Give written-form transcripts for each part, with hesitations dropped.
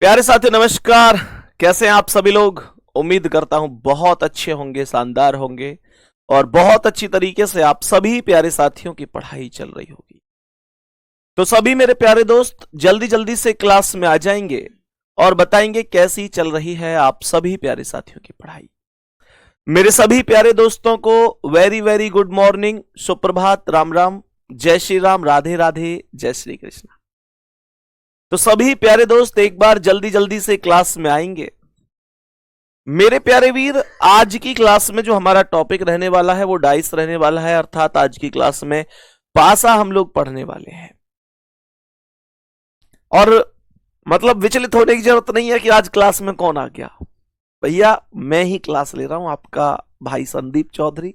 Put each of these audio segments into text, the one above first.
प्यारे साथी नमस्कार। कैसे हैं आप सभी लोग। उम्मीद करता हूं बहुत अच्छे होंगे, शानदार होंगे और बहुत अच्छी तरीके से आप सभी प्यारे साथियों की पढ़ाई चल रही होगी। तो सभी मेरे प्यारे दोस्त जल्दी जल्दी से क्लास में आ जाएंगे और बताएंगे कैसी चल रही है आप सभी प्यारे साथियों की पढ़ाई। मेरे सभी प्यारे दोस्तों को वेरी वेरी गुड मॉर्निंग, सुप्रभात, राम राम, जय श्री राम, राधे राधे, जय श्री कृष्ण। तो सभी प्यारे दोस्त एक बार जल्दी जल्दी से क्लास में आएंगे। मेरे प्यारे वीर, आज की क्लास में जो हमारा टॉपिक रहने वाला है वो डाइस रहने वाला है, अर्थात आज की क्लास में पासा हम लोग पढ़ने वाले हैं। और मतलब विचलित होने की जरूरत नहीं है कि आज क्लास में कौन आ गया। भैया मैं ही क्लास ले रहा हूं, आपका भाई संदीप चौधरी।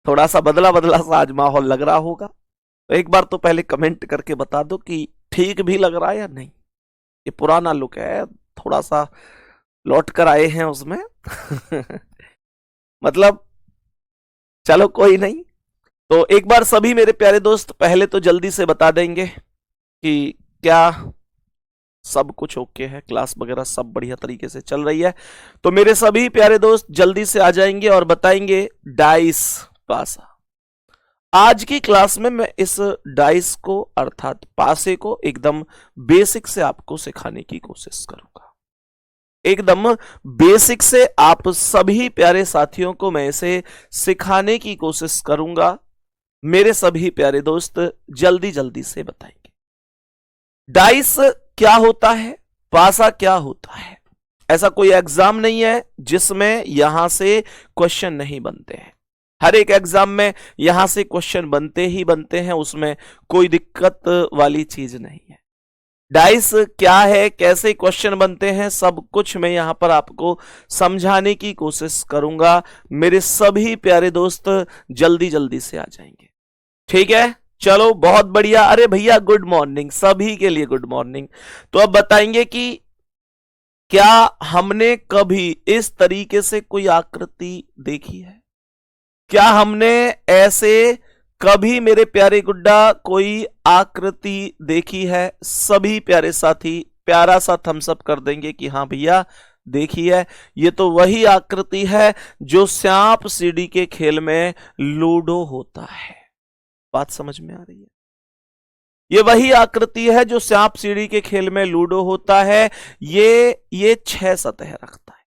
थोड़ा सा बदला बदला सा आज माहौल लग रहा होगा, तो एक बार तो पहले कमेंट करके बता दो कि ठीक भी लग रहा है या नहीं। ये पुराना लुक है, थोड़ा सा लौट कर आए हैं उसमें मतलब चलो कोई नहीं। तो एक बार सभी मेरे प्यारे दोस्त पहले तो जल्दी से बता देंगे कि क्या सब कुछ ओके है, क्लास वगैरह सब बढ़िया तरीके से चल रही है। तो मेरे सभी प्यारे दोस्त जल्दी से आ जाएंगे और बताएंगे डाइस पासा। आज की क्लास में मैं इस डाइस को अर्थात पासे को एकदम बेसिक से आपको सिखाने की कोशिश करूंगा। एकदम बेसिक से आप सभी प्यारे साथियों को मैं इसे सिखाने की कोशिश करूंगा। मेरे सभी प्यारे दोस्त जल्दी जल्दी से बताएंगे डाइस क्या होता है, पासा क्या होता है। ऐसा कोई एग्जाम नहीं है जिसमें यहां से क्वेश्चन नहीं बनते हैं। हर एक एग्जाम में यहां से क्वेश्चन बनते ही बनते हैं, उसमें कोई दिक्कत वाली चीज नहीं है। डाइस क्या है, कैसे क्वेश्चन बनते हैं, सब कुछ मैं यहां पर आपको समझाने की कोशिश करूंगा। मेरे सभी प्यारे दोस्त जल्दी जल्दी से आ जाएंगे, ठीक है। चलो बहुत बढ़िया। अरे भैया गुड मॉर्निंग, सभी के लिए गुड मॉर्निंग। तो अब बताएंगे कि क्या हमने कभी इस तरीके से कोई आकृति देखी है। क्या हमने ऐसे कभी मेरे प्यारे गुड्डा कोई आकृति देखी है। सभी प्यारे साथी प्यारा सा थम्स अप कर देंगे कि हाँ भैया देखी है। ये तो वही आकृति है जो सांप सीढ़ी के खेल में लूडो होता है। बात समझ में आ रही है। ये वही आकृति है जो सांप सीढ़ी के खेल में लूडो होता है। ये 6 सतह रखता है।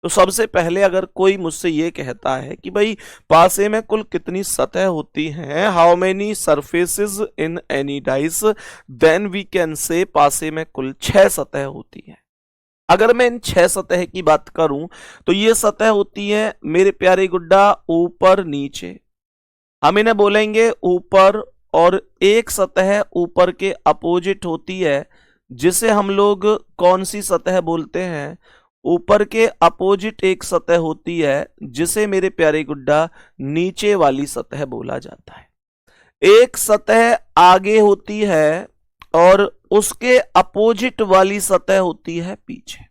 तो सबसे पहले अगर कोई मुझसे ये कहता है कि भाई पासे में कुल कितनी सतह होती हैं, how many surfaces in any dice, then we can say पासे में कुल 6 सतह होती हैं। अगर मैं इन 6 सतह की बात करूं तो ये सतह होती है मेरे प्यारे गुड्डा ऊपर नीचे। हम इन्हें बोलेंगे ऊपर, और एक सतह ऊपर के अपोजिट होती है जिसे हम लोग कौन सी सतह बोलते हैं। ऊपर के अपोजिट एक सतह होती है जिसे मेरे प्यारे गुड्डा नीचे वाली सतह बोला जाता है। एक सतह आगे होती है और उसके अपोजिट वाली सतह होती है पीछे।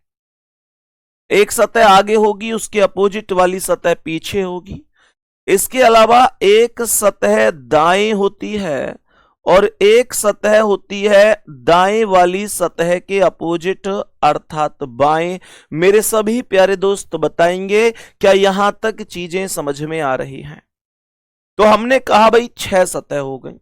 एक सतह आगे होगी, उसके अपोजिट वाली सतह पीछे होगी। इसके अलावा एक सतह दाएं होती है और एक सतह होती है दाएं वाली सतह के अपोजिट अर्थात बाएं। मेरे सभी प्यारे दोस्त बताएंगे क्या यहां तक चीजें समझ में आ रही हैं। तो हमने कहा भाई 6 सतह हो गई।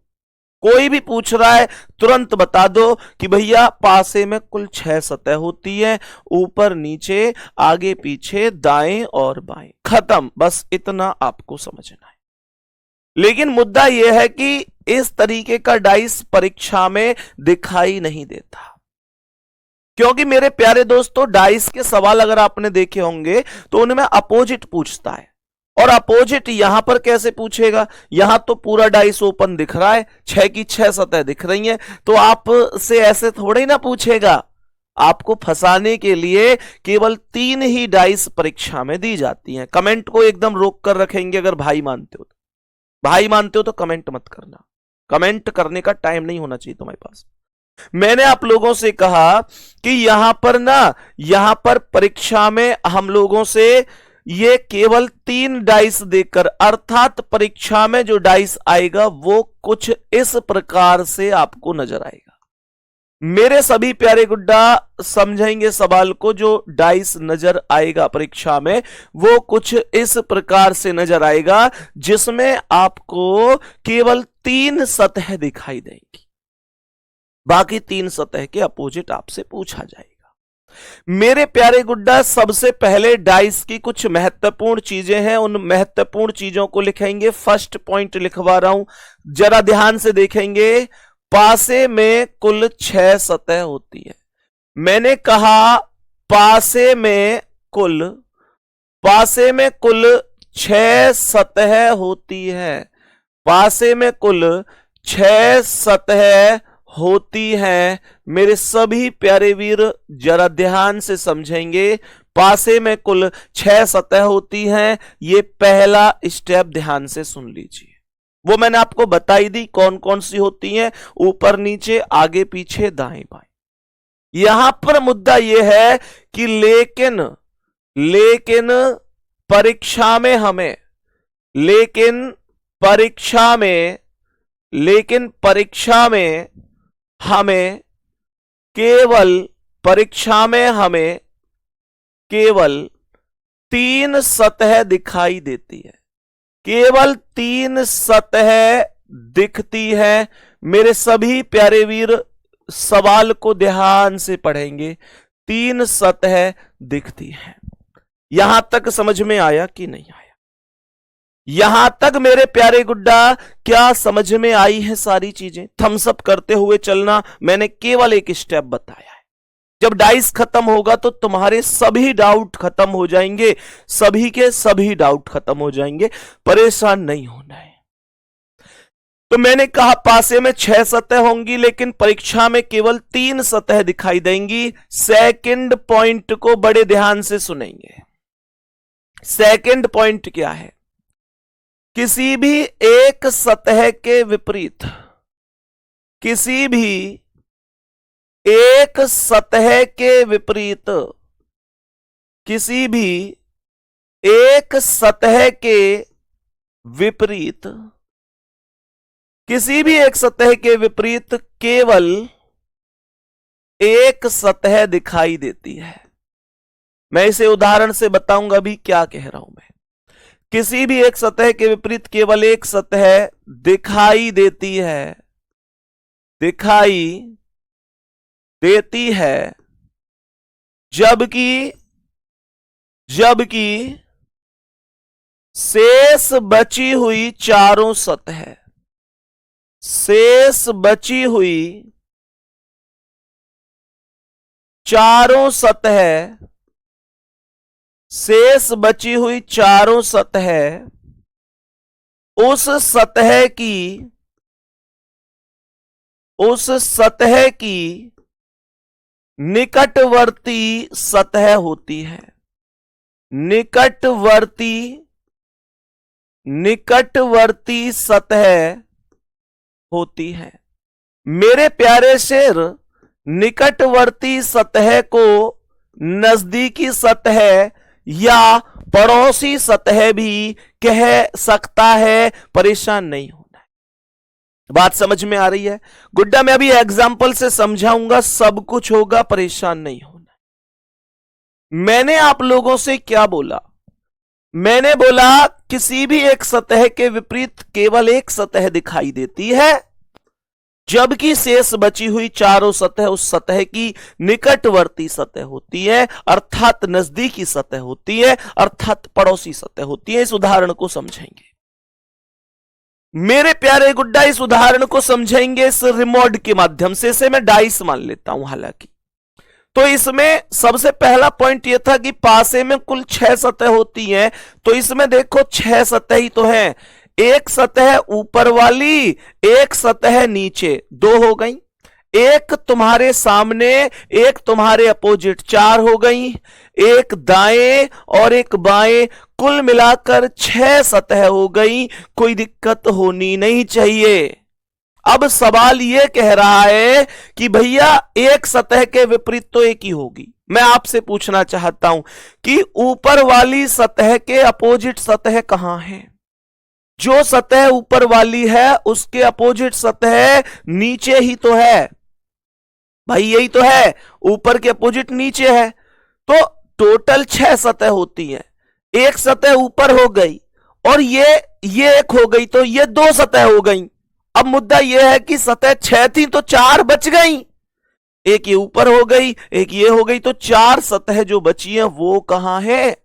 कोई भी पूछ रहा है तुरंत बता दो कि भैया पासे में कुल 6 सतह होती है, ऊपर नीचे आगे पीछे दाएं और बाएं। खत्म, बस इतना आपको समझना है। लेकिन मुद्दा यह है कि इस तरीके का डाइस परीक्षा में दिखाई नहीं देता, क्योंकि मेरे प्यारे दोस्तों डाइस के सवाल अगर आपने देखे होंगे तो उनमें अपोजिट पूछता है। और अपोजिट यहां पर कैसे पूछेगा, यहां तो पूरा डाइस ओपन दिख रहा है, 6 की 6 सतह दिख रही हैं, तो आपसे ऐसे थोड़े ही ना पूछेगा। आपको फंसाने के लिए केवल 3 ही डाइस परीक्षा में दी जाती हैं। कमेंट को एकदम रोक कर रखेंगे। अगर भाई मानते हो तो, भाई मानते हो तो कमेंट मत करना। कमेंट करने का टाइम नहीं होना चाहिए तुम्हारे पास। मैंने आप लोगों से कहा कि यहां पर परीक्षा में हम लोगों से ये केवल 3 डाइस देकर, अर्थात परीक्षा में जो डाइस आएगा वो कुछ इस प्रकार से आपको नजर आएगा। मेरे सभी प्यारे गुड्डा समझेंगे सवाल को। जो डाइस नजर आएगा परीक्षा में वो कुछ इस प्रकार से नजर आएगा, जिसमें आपको केवल 3 सतह दिखाई देंगी, बाकी 3 सतह के अपोजिट आपसे पूछा जाएगा। मेरे प्यारे गुड्डा सबसे पहले डाइस की कुछ महत्वपूर्ण चीजें हैं, उन महत्वपूर्ण चीजों को लिखेंगे। फर्स्ट पॉइंट लिखवा रहा हूं, जरा ध्यान से देखेंगे। पासे में कुल 6 सतह होती है। मैंने कहा पासे में कुल 6 सतह होती है। पासे में कुल 6 सतह होती है। मेरे सभी प्यारे वीर जरा ध्यान से समझेंगे। पासे में कुल 6 सतह होती हैं। ये पहला स्टेप ध्यान से सुन लीजिए। वो मैंने आपको बताई दी कौन कौन सी होती हैं, ऊपर नीचे आगे पीछे दाएं बाएं। यहां पर मुद्दा यह है कि लेकिन परीक्षा में हमें केवल 3 सतह दिखाई देती है। केवल 3 सतह दिखती है। मेरे सभी प्यारे वीर सवाल को ध्यान से पढ़ेंगे। 3 सतह दिखती है। यहां तक समझ में आया कि नहीं आया? यहां तक मेरे प्यारे गुड्डा क्या समझ में आई है सारी चीजें? थम्स अप करते हुए चलना। मैंने केवल एक स्टेप बताया है। जब डाइस खत्म होगा तो तुम्हारे सभी डाउट खत्म हो जाएंगे, सभी के सभी डाउट खत्म हो जाएंगे। परेशान नहीं होना है। तो मैंने कहा पासे में 6 सतह होंगी, लेकिन परीक्षा में केवल 3 सतह दिखाई देंगी। सेकंड पॉइंट को बड़े ध्यान से सुनेंगे। सेकंड पॉइंट क्या है? किसी भी एक सतह के विपरीत, किसी भी एक सतह के विपरीत, किसी भी एक सतह के विपरीत, किसी भी एक सतह के विपरीत केवल एक सतह दिखाई देती है। मैं इसे उदाहरण से बताऊंगा अभी क्या कह रहा हूं मैं। किसी भी एक सतह के विपरीत केवल एक सतह दिखाई देती है, जबकि शेष बची हुई चारों सतह, शेष बची हुई चारों सतह उस सतह की निकटवर्ती सतह होती है। निकटवर्ती सतह होती है। मेरे प्यारे शेर, निकटवर्ती सतह को नजदीकी सतह या पड़ोसी सतह भी कह सकता है। परेशान नहीं होना है। बात समझ में आ रही है गुड्डा? मैं अभी एग्जाम्पल से समझाऊंगा, सब कुछ होगा, परेशान नहीं होना। मैंने आप लोगों से क्या बोला? मैंने बोला किसी भी एक सतह के विपरीत केवल एक सतह दिखाई देती है, जबकि शेष बची हुई चारों सतह उस सतह की निकटवर्ती सतह होती है, अर्थात नजदीकी सतह होती है, अर्थात पड़ोसी सतह होती है। इस उदाहरण को समझेंगे मेरे प्यारे गुड्डा, इस उदाहरण को समझेंगे इस रिमोट के माध्यम से। इसे मैं डाइस मान लेता हूं हालांकि। तो इसमें सबसे पहला पॉइंट यह था कि पासे में कुल 6 सतह होती हैं। तो इसमें देखो 6 सतह ही तो हैं। एक सतह ऊपर वाली, एक सतह नीचे, 2 हो गई। एक तुम्हारे सामने, एक तुम्हारे अपोजिट, 4 हो गई। एक दाएं और एक बाएं, कुल मिलाकर 6 सतह हो गई। कोई दिक्कत होनी नहीं चाहिए। अब सवाल यह कह रहा है कि भैया एक सतह के विपरीत तो एक ही होगी। मैं आपसे पूछना चाहता हूं कि ऊपर वाली सतह के अपोजिट सतह कहां है? जो सतह ऊपर वाली है उसके अपोजिट सतह नीचे ही तो है। भाई यही तो है, ऊपर के अपोजिट नीचे है। तो टोटल 6 सतह होती हैं, एक सतह ऊपर हो गई और ये एक हो गई, तो ये 2 सतह हो गई। अब मुद्दा यह है कि सतह 6 थी तो 4 बच गई, एक ये ऊपर हो गई, एक ये हो गई, तो 4 सतह जो बची हैं वो कहां है?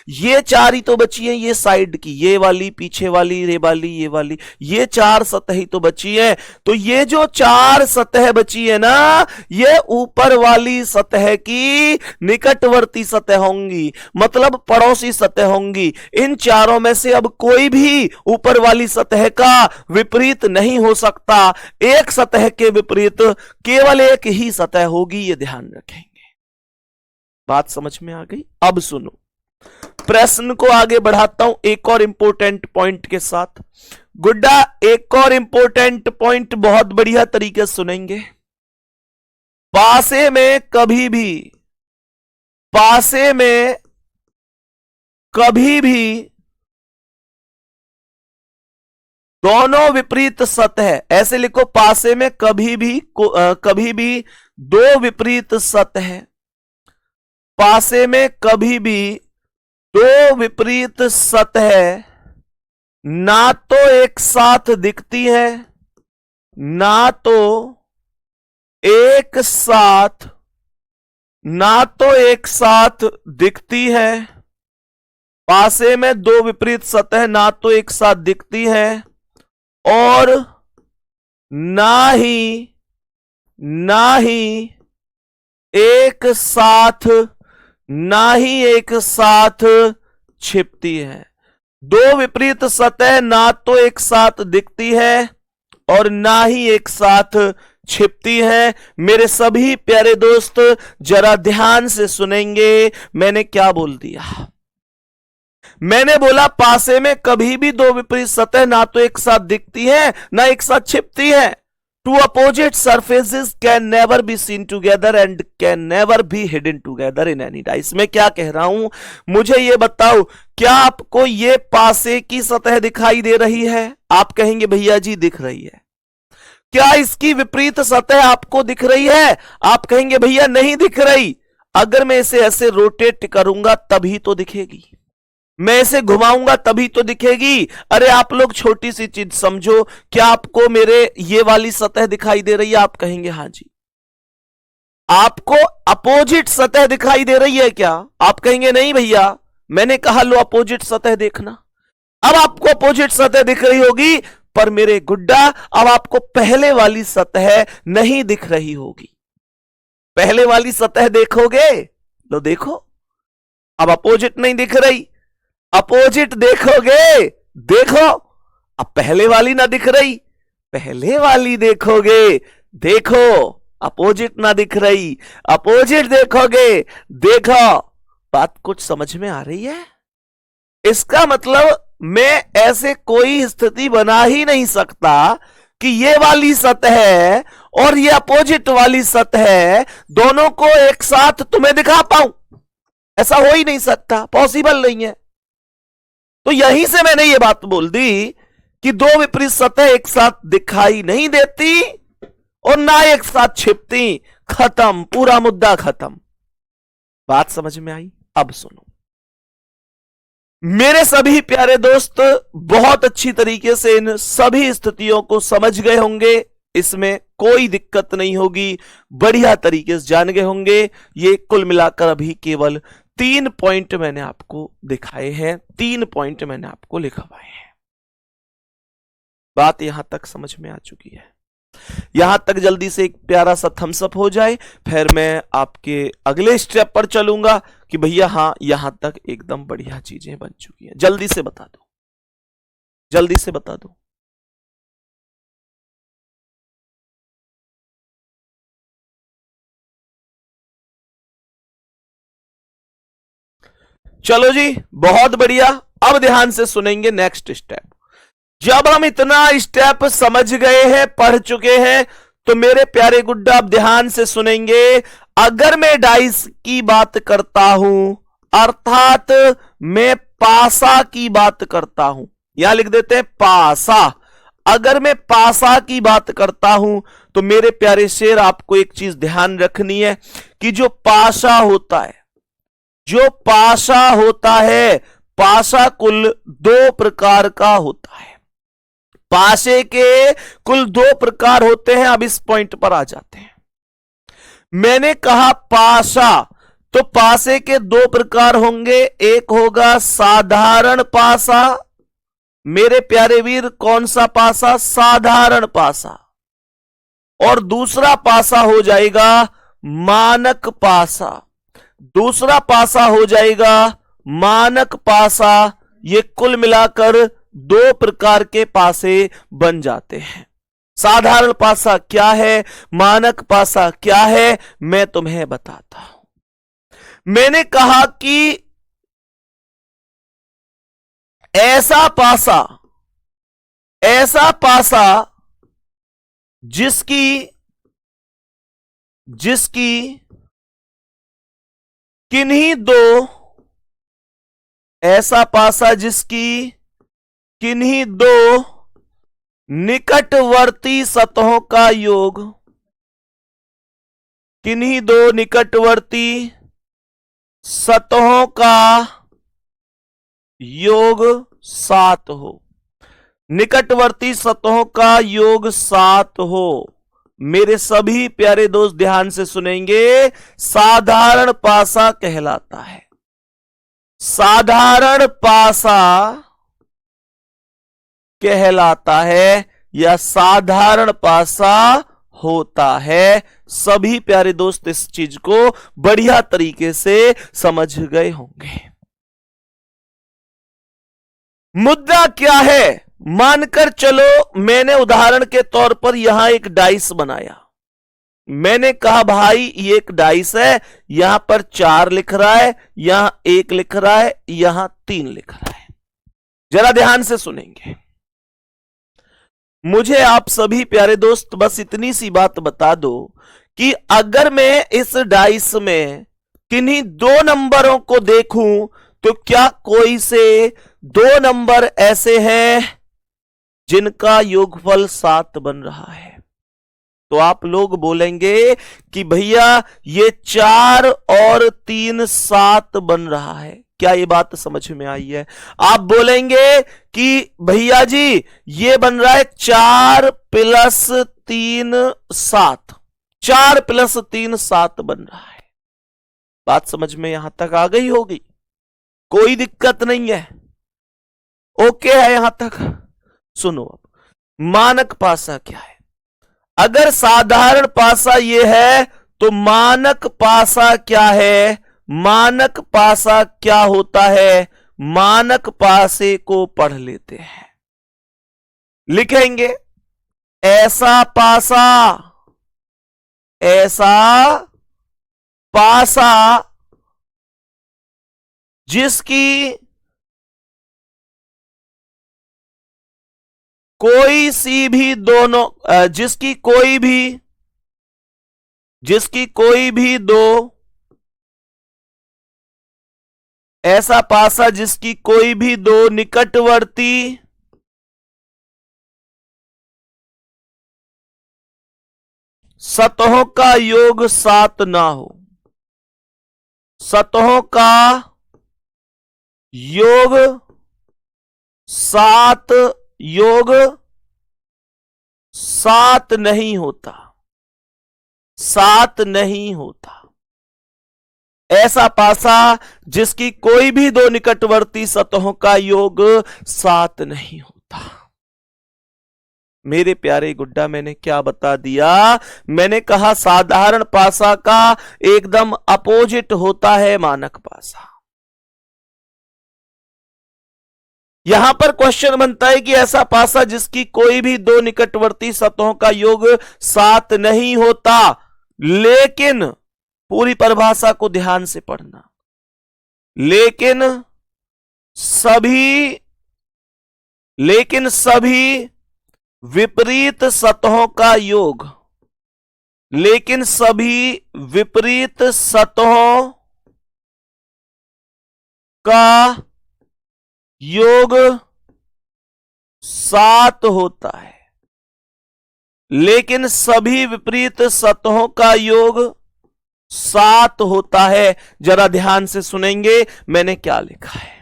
ये 4 ही तो बची हैं, ये साइड की, ये वाली, पीछे वाली, ये वाली, ये वाली, ये 4 सतह ही तो बची है। तो ये जो 4 सतह बची है ना, ये ऊपर वाली सतह की निकटवर्ती सतह होंगी, मतलब पड़ोसी सतह होंगी। इन चारों में से अब कोई भी ऊपर वाली सतह का विपरीत नहीं हो सकता। एक सतह के विपरीत केवल एक ही सतह होगी, ये ध्यान रखेंगे। बात समझ में आ गई? अब सुनो, प्रश्न को आगे बढ़ाता हूं एक और इंपॉर्टेंट पॉइंट के साथ। गुड्डा, एक और इंपॉर्टेंट पॉइंट बहुत बढ़िया तरीके से सुनेंगे। पासे में कभी भी दोनों विपरीत सतह, ऐसे लिखो, पासे में कभी भी दो विपरीत सतह, पासे में कभी भी दो विपरीत सतह ना तो एक साथ दिखती है, ना तो एक साथ दिखती है। पासे में दो विपरीत सतह ना तो एक साथ दिखती है और ना ही एक साथ छिपती है। दो विपरीत सतह ना तो एक साथ दिखती है और ना ही एक साथ छिपती है। मेरे सभी प्यारे दोस्त जरा ध्यान से सुनेंगे, मैंने क्या बोल दिया। मैंने बोला पासे में कभी भी दो विपरीत सतह ना तो एक साथ दिखती है ना एक साथ छिपती है। Two opposite surfaces can never be seen together and can never be hidden together in any die। इसमें क्या कह रहा हूं, मुझे ये बताओ, क्या आपको ये पासे की सतह दिखाई दे रही है? आप कहेंगे भैया जी दिख रही है। क्या इसकी विपरीत सतह आपको दिख रही है? आप कहेंगे भैया नहीं दिख रही। अगर मैं इसे ऐसे रोटेट करूंगा तभी तो दिखेगी, मैं इसे घुमाऊंगा तभी तो दिखेगी। अरे आप लोग छोटी सी चीज समझो, क्या आपको मेरे ये वाली सतह दिखाई दे रही है? आप कहेंगे हाँ जी। आपको अपोजिट सतह दिखाई दे रही है क्या? आप कहेंगे नहीं भैया, मैंने कहा लो अपोजिट सतह देखना। अब आपको अपोजिट सतह दिख रही होगी, पर मेरे गुड्डा अब आपको पहले वाली सतह नहीं दिख रही होगी। पहले वाली सतह देखोगे, लो देखो, अब अपोजिट नहीं दिख रही। अपोजिट देखोगे, देखो, अब पहले वाली ना दिख रही। पहले वाली देखोगे, देखो, अपोजिट ना दिख रही। अपोजिट देखोगे, देखो। बात कुछ समझ में आ रही है? इसका मतलब मैं ऐसे कोई स्थिति बना ही नहीं सकता कि ये वाली सतह और ये अपोजिट वाली सतह दोनों को एक साथ तुम्हें दिखा पाऊं। ऐसा हो ही नहीं सकता, पॉसिबल नहीं है। तो यहीं से मैंने ये बात बोल दी कि दो विपरीत सतह एक साथ दिखाई नहीं देती और ना एक साथ छिपती। खत्म, पूरा मुद्दा खत्म। बात समझ में आई? अब सुनो, मेरे सभी प्यारे दोस्त बहुत अच्छी तरीके से इन सभी स्थितियों को समझ गए होंगे, इसमें कोई दिक्कत नहीं होगी, बढ़िया तरीके से जान गए होंगे। ये कुल मिलाकर अभी केवल 3 पॉइंट मैंने आपको दिखाए हैं, 3 पॉइंट मैंने आपको लिखवाए हैं। बात यहां तक समझ में आ चुकी है? यहां तक जल्दी से एक प्यारा सा थम्स अप हो जाए, फिर मैं आपके अगले स्टेप पर चलूंगा कि भैया हाँ यहां तक एकदम बढ़िया चीजें बन चुकी हैं। जल्दी से बता दो, जल्दी से बता दो। चलो जी, बहुत बढ़िया। अब ध्यान से सुनेंगे नेक्स्ट स्टेप। जब हम इतना स्टेप समझ गए हैं, पढ़ चुके हैं, तो मेरे प्यारे गुड्डा अब ध्यान से सुनेंगे। अगर मैं डाइस की बात करता हूं, अर्थात मैं पासा की बात करता हूं, यहां लिख देते हैं पासा। अगर मैं पासा की बात करता हूं तो मेरे प्यारे शेर, आपको एक चीज ध्यान रखनी है कि जो पाशा होता है, जो पाशा होता है, पाशा कुल दो प्रकार का होता है। पाशे के कुल दो प्रकार होते हैं। अब इस पॉइंट पर आ जाते हैं। मैंने कहा पाशा, तो पासे के दो प्रकार होंगे। एक होगा साधारण पासा। मेरे प्यारे वीर, कौन सा पासा? साधारण पासा। और दूसरा पासा हो जाएगा मानक पासा। दूसरा पासा हो जाएगा मानक पासा। ये कुल मिलाकर दो प्रकार के पासे बन जाते हैं। साधारण पासा क्या है, मानक पासा क्या है, मैं तुम्हें बताता हूं। मैंने कहा कि ऐसा पासा जिसकी किन्हीं दो, ऐसा पासा जिसकी किन्हीं दो निकटवर्ती सतहों का योग, किन्हीं दो निकटवर्ती सतहों का योग 7 हो। निकटवर्ती सतहों का योग 7 हो। मेरे सभी प्यारे दोस्त ध्यान से सुनेंगे। साधारण पासा कहलाता है। साधारण पासा कहलाता है या साधारण पासा होता है। सभी प्यारे दोस्त इस चीज को बढ़िया तरीके से समझ गए होंगे। मुद्दा क्या है? मानकर चलो, मैंने उदाहरण के तौर पर यहां एक डाइस बनाया। मैंने कहा भाई ये एक डाइस है, यहां पर 4 लिख रहा है, यहां 1 लिख रहा है, यहां 3 लिख रहा है। जरा ध्यान से सुनेंगे। मुझे आप सभी प्यारे दोस्त बस इतनी सी बात बता दो कि अगर मैं इस डाइस में किन्हीं 2 नंबरों को देखूं तो क्या कोई से 2 नंबर ऐसे हैं जिनका योगफल 7 बन रहा है? तो आप लोग बोलेंगे कि भैया ये 4 और 3 7 बन रहा है। क्या ये बात समझ में आई है? आप बोलेंगे कि भैया जी ये बन रहा है 4 + 3 7, 4 + 3 7 बन रहा है। बात समझ में यहां तक आ गई होगी, कोई दिक्कत नहीं है, ओके है यहां तक? सुनो, अब मानक पासा क्या है? अगर साधारण पासा ये है तो मानक पासा क्या है? मानक पासा क्या होता है? मानक पासे को पढ़ लेते हैं। लिखेंगे ऐसा पासा, ऐसा पासा जिसकी कोई सी भी दोनों जिसकी कोई भी दो, ऐसा पासा जिसकी कोई भी दो निकटवर्ती सतहों का योग 7 ना हो। सतहों का योग 7 नहीं होता, 7 नहीं होता। ऐसा पासा जिसकी कोई भी दो निकटवर्ती सतहों का योग 7 नहीं होता। मेरे प्यारे गुड्डा, मैंने क्या बता दिया? मैंने कहा साधारण पासा का एकदम अपोजिट होता है मानक पासा। यहां पर क्वेश्चन बनता है कि ऐसा पासा जिसकी कोई भी दो निकटवर्ती सतहों का योग 7 नहीं होता, लेकिन पूरी परिभाषा को ध्यान से पढ़ना, लेकिन सभी विपरीत सतहों का योग, लेकिन सभी विपरीत सतहों का योग 7 होता है। लेकिन सभी विपरीत सतहों का योग 7 होता है। जरा ध्यान से सुनेंगे मैंने क्या लिखा है।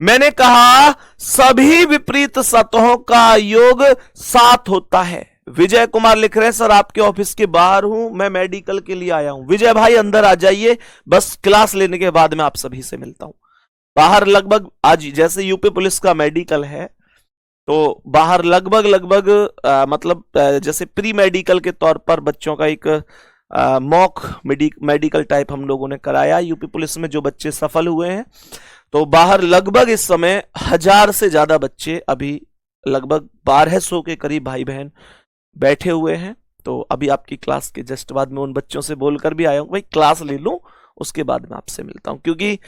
मैंने कहा सभी विपरीत सतहों का योग 7 होता है। विजय कुमार लिख रहे हैं सर आपके ऑफिस के बाहर हूं, मैं मेडिकल के लिए आया हूं। विजय भाई अंदर आ जाइए, बस क्लास लेने के बाद मैं आप सभी से मिलता हूं। बाहर लगभग आज जैसे यूपी पुलिस का मेडिकल है तो बाहर लगभग मतलब जैसे प्री मेडिकल के तौर पर बच्चों का एक मॉक मेडिकल टाइप हम लोगों ने कराया यूपी पुलिस में, जो बच्चे सफल हुए हैं। तो बाहर लगभग इस समय 1000 से ज्यादा बच्चे, अभी लगभग 1200 के करीब भाई बहन बैठे हुए हैं। तो अभी आपकी क्लास के जस्ट बाद में उन बच्चों से बोलकर भी आया हूं भाई क्लास ले लूं, उसके बाद में आपसे मिलता हूं, क्योंकि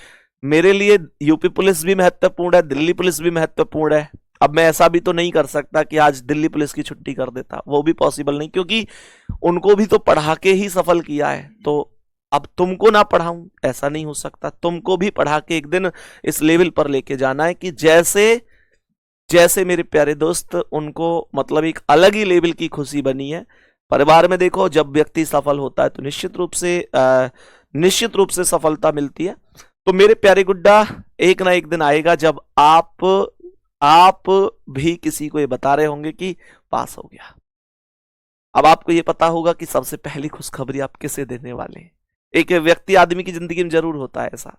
मेरे लिए यूपी पुलिस भी महत्वपूर्ण है, दिल्ली पुलिस भी महत्वपूर्ण है। अब मैं ऐसा भी तो नहीं कर सकता कि आज दिल्ली पुलिस की छुट्टी कर देता, वो भी पॉसिबल नहीं, क्योंकि उनको भी तो पढ़ा के ही सफल किया है। तो अब तुमको ना पढ़ाऊं ऐसा नहीं हो सकता, तुमको भी पढ़ा के एक दिन इस लेवल पर लेके जाना है कि जैसे जैसे मेरे प्यारे दोस्त उनको मतलब एक अलग ही लेवल की खुशी बनी है। परिवार में देखो जब व्यक्ति सफल होता है तो निश्चित रूप से सफलता मिलती है। तो मेरे प्यारे गुड्डा एक ना एक दिन आएगा जब आप भी किसी को ये बता रहे होंगे कि पास हो गया। अब आपको ये पता होगा कि सबसे पहली खुशखबरी आप किसे देने वाले हैं। एक व्यक्ति आदमी की जिंदगी में जरूर होता है ऐसा,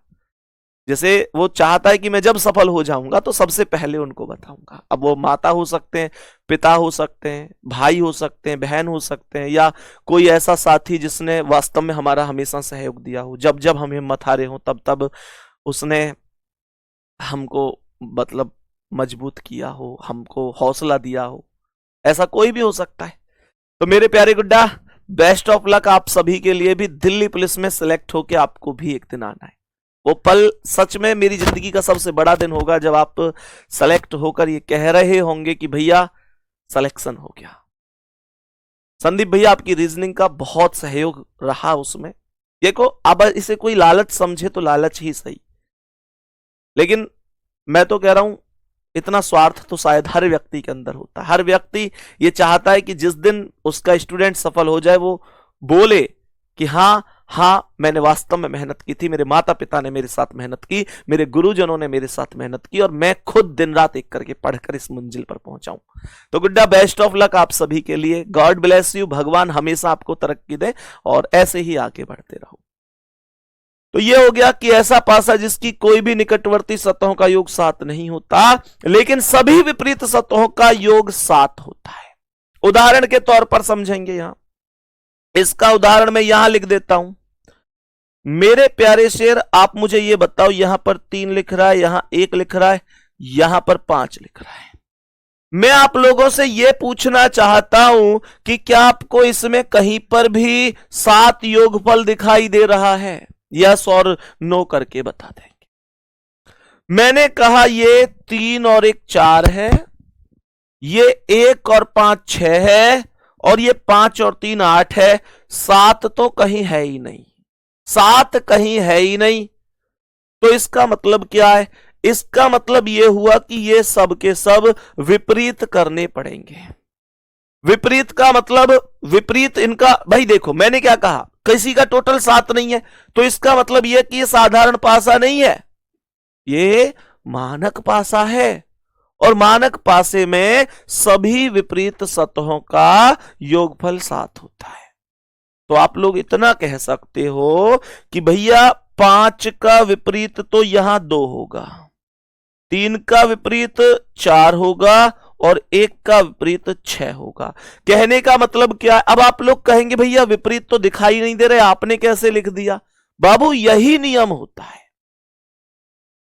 जैसे वो चाहता है कि मैं जब सफल हो जाऊंगा तो सबसे पहले उनको बताऊंगा। अब वो माता हो सकते हैं, पिता हो सकते हैं, भाई हो सकते हैं, बहन हो सकते हैं, या कोई ऐसा साथी जिसने वास्तव में हमारा हमेशा सहयोग दिया हो। जब जब हम हिम्मत हारे हो तब तब उसने हमको मतलब मजबूत किया हो, हमको हौसला दिया हो, ऐसा कोई भी हो सकता है। तो मेरे प्यारे गुड्डा बेस्ट ऑफ लक आप सभी के लिए भी। दिल्ली पुलिस में सिलेक्ट होके आपको भी एक दिन आना है। वो पल सच में मेरी जिंदगी का सबसे बड़ा दिन होगा जब आप सेलेक्ट होकर ये कह रहे होंगे कि भैया सिलेक्शन हो गया। संदीप भैया आपकी रीजनिंग का बहुत सहयोग रहा उसमें। देखो अब इसे कोई लालच समझे तो लालच ही सही, लेकिन मैं तो कह रहा हूं इतना स्वार्थ तो शायद हर व्यक्ति के अंदर होता है। हर व्यक्ति ये चाहता है कि जिस दिन उसका स्टूडेंट सफल हो जाए वो बोले कि हाँ मैंने वास्तव में मेहनत की थी, मेरे माता पिता ने मेरे साथ मेहनत की, मेरे गुरुजनों ने मेरे साथ मेहनत की और मैं खुद दिन रात एक करके पढ़कर इस मंजिल पर पहुंचाऊं। तो गुड्डा बेस्ट ऑफ लक आप सभी के लिए। गॉड ब्लेस यू, भगवान हमेशा आपको तरक्की दे और ऐसे ही आगे बढ़ते रहो। तो ये हो गया कि ऐसा पासा जिसकी कोई भी निकटवर्ती सतहों का योग 7 नहीं होता, लेकिन सभी विपरीत सतहों का योग 7 होता है। उदाहरण के तौर पर समझेंगे यहां, इसका उदाहरण मैं यहां लिख देता हूं। मेरे प्यारे शेर आप मुझे ये बताओ, यहां पर 3 लिख रहा है, यहां 1 लिख रहा है, यहां पर 5 लिख रहा है। मैं आप लोगों से यह पूछना चाहता हूं कि क्या आपको इसमें कहीं पर भी 7 योगफल दिखाई दे रहा है? यस और नो करके बता देंगे। मैंने कहा ये 3 और 1 4 है, ये 1 और 5 6 है, और ये 5 और 3 8 है। 7 तो कहीं है ही नहीं, 7 कहीं है ही नहीं। तो इसका मतलब क्या है? इसका मतलब यह हुआ कि ये सब के सब विपरीत करने पड़ेंगे। विपरीत का मतलब विपरीत इनका, भाई देखो मैंने क्या कहा, किसी का टोटल 7 नहीं है, तो इसका मतलब यह कि ये साधारण पासा नहीं है, ये मानक पासा है। और मानक पासे में सभी विपरीत सतहों का योगफल 7 होता है। तो आप लोग इतना कह सकते हो कि भैया 5 का विपरीत तो यहां 2 होगा, 3 का विपरीत 4 होगा और 1 का विपरीत 6 होगा। कहने का मतलब क्या है? अब आप लोग कहेंगे भैया विपरीत तो दिखाई नहीं दे रहे, आपने कैसे लिख दिया? बाबू यही नियम होता है,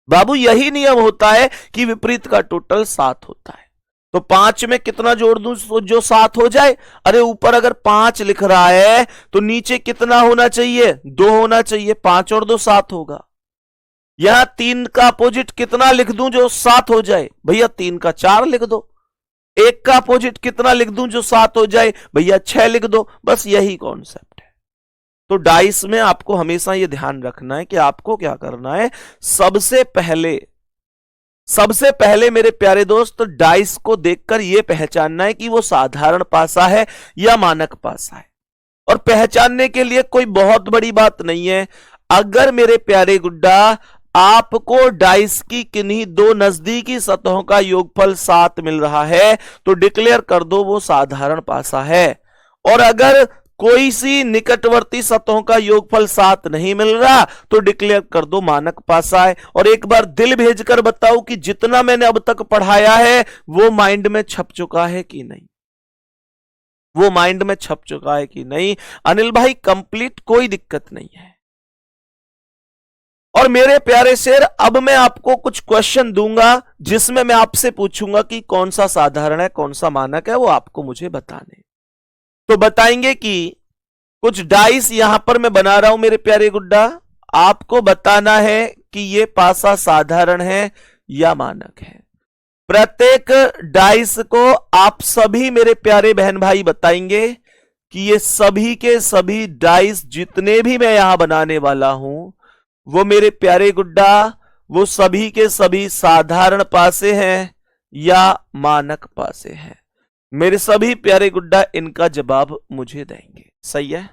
बाबू यही नियम होता है कि विपरीत का टोटल 7 होता है। तो 5 में कितना जोड़ दूं जो 7 हो जाए? अरे ऊपर अगर 5 लिख रहा है तो नीचे कितना होना चाहिए? 2 होना चाहिए। 5 और 2 7 होगा। यहां 3 का अपोजिट कितना लिख दूं जो 7 हो जाए? भैया 3 का 4 लिख दो। 1 का अपोजिट कितना लिख दूं जो 7 हो जाए? भैया 6 लिख दो। बस यही कॉन्सेप्ट है। तो डाइस में आपको हमेशा यह ध्यान रखना है कि आपको क्या करना है, सबसे सबसे पहले मेरे प्यारे दोस्त डाइस को देखकर यह पहचानना है कि वो साधारण पासा है या मानक पासा है। और पहचानने के लिए कोई बहुत बड़ी बात नहीं है। अगर मेरे प्यारे गुड्डा आपको डाइस की किन्हीं दो नजदीकी सतहों का योगफल 7 मिल रहा है तो डिक्लेयर कर दो वो साधारण पासा है। और अगर कोई सी निकटवर्ती सतहों का योगफल 7 नहीं मिल रहा तो डिक्लेयर कर दो मानक पासा है। और एक बार दिल भेजकर बताओ कि जितना मैंने अब तक पढ़ाया है वो माइंड में छप चुका है कि नहीं, वो माइंड में छप चुका है कि नहीं। अनिल भाई कंप्लीट, कोई दिक्कत नहीं है। और मेरे प्यारे शेर, अब मैं आपको कुछ क्वेश्चन दूंगा जिसमें मैं आपसे पूछूंगा कि कौन सा साधारण है कौन सा मानक है, वो आपको मुझे बताने। तो बताएंगे कि कुछ डाइस यहां पर मैं बना रहा हूं मेरे प्यारे गुड्डा, आपको बताना है कि ये पासा साधारण है या मानक है। प्रत्येक डाइस को आप सभी मेरे प्यारे बहन भाई बताएंगे कि ये सभी के सभी डाइस जितने भी मैं यहां बनाने वाला हूं वो मेरे प्यारे गुड्डा वो सभी के सभी साधारण पासे हैं या मानक पासे हैं। मेरे सभी प्यारे गुड्डा इनका जवाब मुझे देंगे, सही है?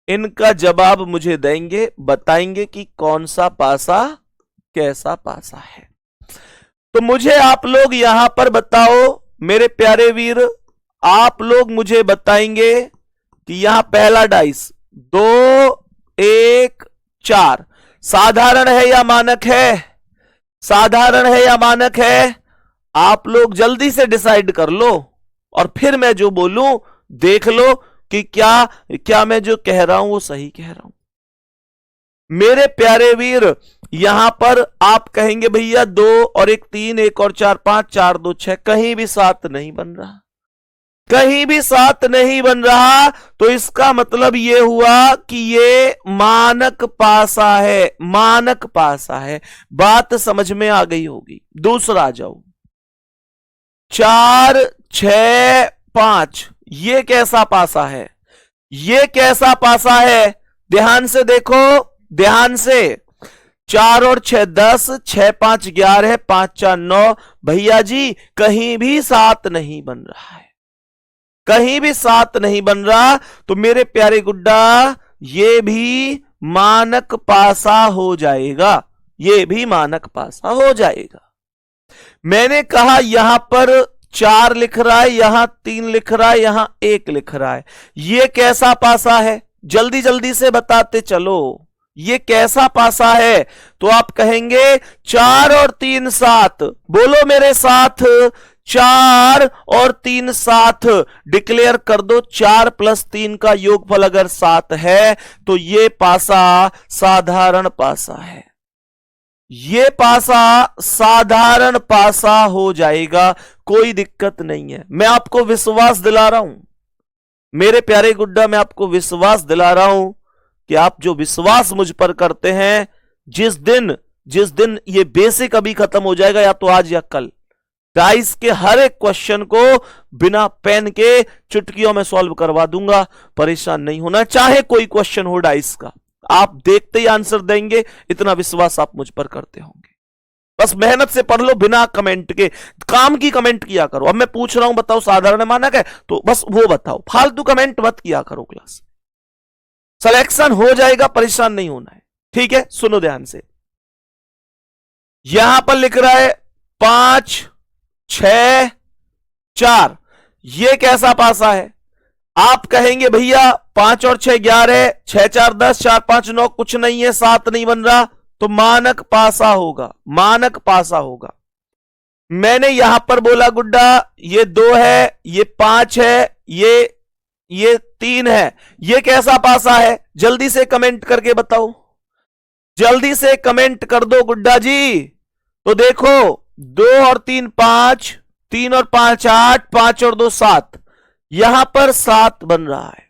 इनका जवाब मुझे देंगे, बताएंगे कि कौन सा पासा कैसा पासा है। तो मुझे आप लोग यहां पर बताओ मेरे प्यारे वीर, आप लोग मुझे बताएंगे कि यहां पहला डाइस 2 1 4 साधारण है या मानक है? साधारण है या मानक है? आप लोग जल्दी से डिसाइड कर लो और फिर मैं जो बोलूं देख लो कि क्या मैं जो कह रहा हूं वो सही कह रहा हूं। मेरे प्यारे वीर, यहां पर आप कहेंगे भैया 2 और 1 3, 1 और 4 5, 4 2 6, कहीं भी 7 नहीं बन रहा, कहीं भी 7 नहीं बन रहा। तो इसका मतलब यह हुआ कि ये मानक पासा है, मानक पासा है। बात समझ में आ गई होगी। दूसरा आ जाओ, 4 6 5, ये कैसा पासा है? ये कैसा पासा है? ध्यान से देखो, ध्यान से। 4 और 6 10, 6 5 11, 5 4 9। भैया जी कहीं भी 7 नहीं बन रहा है, कहीं भी 7 नहीं बन रहा। तो मेरे प्यारे गुड्डा ये भी मानक पासा हो जाएगा, ये भी मानक पासा हो जाएगा। मैंने कहा यहां पर 4 लिख रहा है, यहां 3 लिख रहा है, यहां 1 लिख रहा है, ये कैसा पासा है? जल्दी जल्दी से बताते चलो, ये कैसा पासा है? तो आप कहेंगे 4 और 3 7, बोलो मेरे साथ, 4 और 3 7। डिक्लेयर कर दो 4 + 3 का योगफल अगर 7 है तो ये पासा साधारण पासा है, ये पासा साधारण पासा हो जाएगा, कोई दिक्कत नहीं है। मैं आपको विश्वास दिला रहा हूं मेरे प्यारे गुड्डा, मैं आपको विश्वास दिला रहा हूं कि आप जो विश्वास मुझ पर करते हैं, जिस दिन ये बेसिक अभी खत्म हो जाएगा, या तो आज या कल, डाइस के हर एक क्वेश्चन को बिना पेन के चुटकियों में सॉल्व करवा दूंगा। परेशान नहीं होना, चाहे कोई क्वेश्चन हो डाइस का, आप देखते ही आंसर देंगे, इतना विश्वास आप मुझ पर करते होंगे। बस मेहनत से पढ़ लो, बिना कमेंट के, काम की कमेंट किया करो। अब मैं पूछ रहा हूं बताओ साधारण मानक है, तो बस वो बताओ, फालतू कमेंट मत किया करो। क्लास सिलेक्शन हो जाएगा, परेशान नहीं होना है, ठीक है? सुनो ध्यान से, यहां पर लिख रहा है 5 6 4, ये कैसा पासा है? आप कहेंगे भैया 5 और 6 11, 6 4 10, 4 5 9, कुछ नहीं है, 7 नहीं बन रहा, तो मानक पासा होगा, मानक पासा होगा। मैंने यहां पर बोला गुड्डा ये 2 है, ये 5 है, ये 3 है, ये कैसा पासा है? जल्दी से कमेंट करके बताओ, जल्दी से कमेंट कर दो गुड्डा जी। तो देखो 2 और 3 5, 3 और 5 8, 5 और 2 7, यहां पर 7 बन रहा है,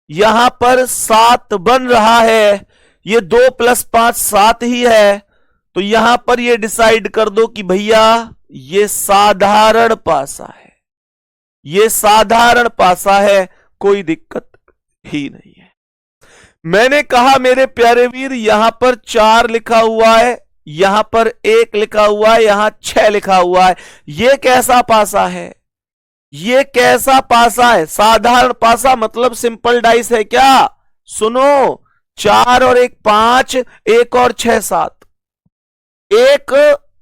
यहां पर 7 बन रहा है, ये 2 + 5 7 ही है। तो यहां पर ये डिसाइड कर दो कि भैया ये साधारण पासा है, ये साधारण पासा है, कोई दिक्कत ही नहीं है। मैंने कहा मेरे प्यारे वीर, यहां पर 4 लिखा हुआ है, यहां पर 1 लिखा हुआ है, यहां 6 लिखा हुआ है। यह कैसा पासा है? ये कैसा पासा है? साधारण पासा मतलब सिंपल डाइस है क्या? सुनो, 4 और 1 5, 1 और 6 7, 1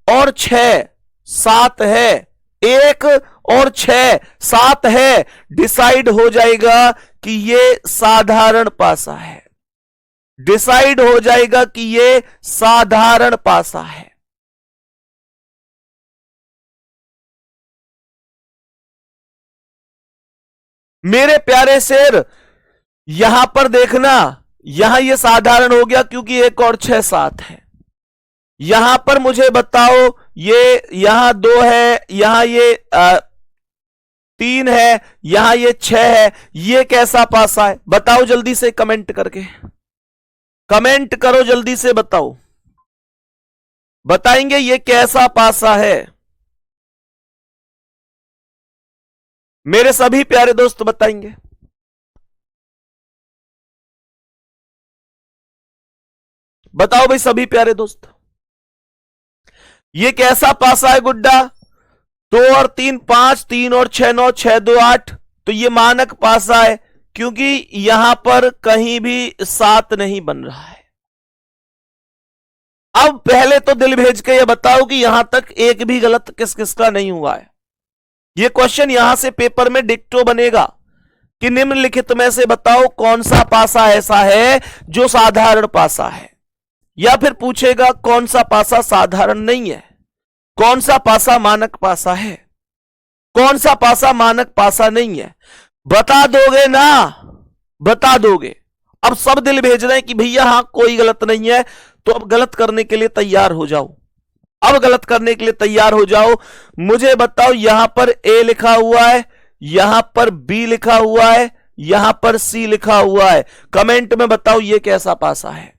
और 6 7 है, 1 और 6 7 है। डिसाइड हो जाएगा कि ये साधारण पासा है, डिसाइड हो जाएगा कि ये साधारण पासा है। मेरे प्यारे शेर, यहां पर देखना, यहां ये साधारण हो गया क्योंकि 1 और 6 7 है। यहां पर मुझे बताओ, ये यहां 2 है, यहां ये 3 है, यहां ये 6 है। ये कैसा पासा है? बताओ जल्दी से कमेंट करके, कमेंट करो जल्दी से, बताओ, बताएंगे ये कैसा पासा है? मेरे सभी प्यारे दोस्त बताएंगे। बताओ भाई सभी प्यारे दोस्त, ये कैसा पासा है गुड्डा? 2 और 3 5, 3 और 6 9, 6 2 8। तो ये मानक पासा है क्योंकि यहां पर कहीं भी 7 नहीं बन रहा है। अब पहले तो दिल भेज के ये बताओ कि यहां तक एक भी गलत किस किसका नहीं हुआ है। ये क्वेश्चन यहां से पेपर में डिक्टो बनेगा कि निम्नलिखित में से बताओ कौन सा पासा ऐसा है जो साधारण पासा है, या फिर पूछेगा कौन सा पासा साधारण नहीं है, कौन सा पासा मानक पासा है, कौन सा पासा मानक पासा नहीं है। बता दोगे ना? बता दोगे। अब सब दिल भेज रहे हैं कि भैया हां कोई गलत नहीं है, तो अब गलत करने के लिए तैयार हो जाओ, अब गलत करने के लिए तैयार हो जाओ। मुझे बताओ, यहां पर ए लिखा हुआ है, यहां पर बी लिखा हुआ है, यहां पर सी लिखा हुआ है। कमेंट में बताओ ये कैसा पासा है?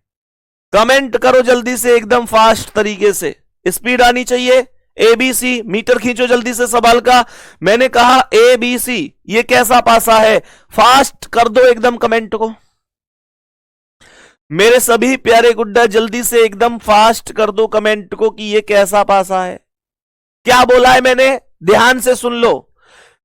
कमेंट करो जल्दी से, एकदम फास्ट तरीके से, स्पीड आनी चाहिए। ए बी सी, मीटर खींचो जल्दी से सवाल का। मैंने कहा ए बी सी, ये कैसा पासा है? फास्ट कर दो एकदम कमेंट को। मेरे सभी प्यारे गुड्डा जल्दी से एकदम फास्ट कर दो कमेंट को कि ये कैसा पासा है। क्या बोला है मैंने? ध्यान से सुन लो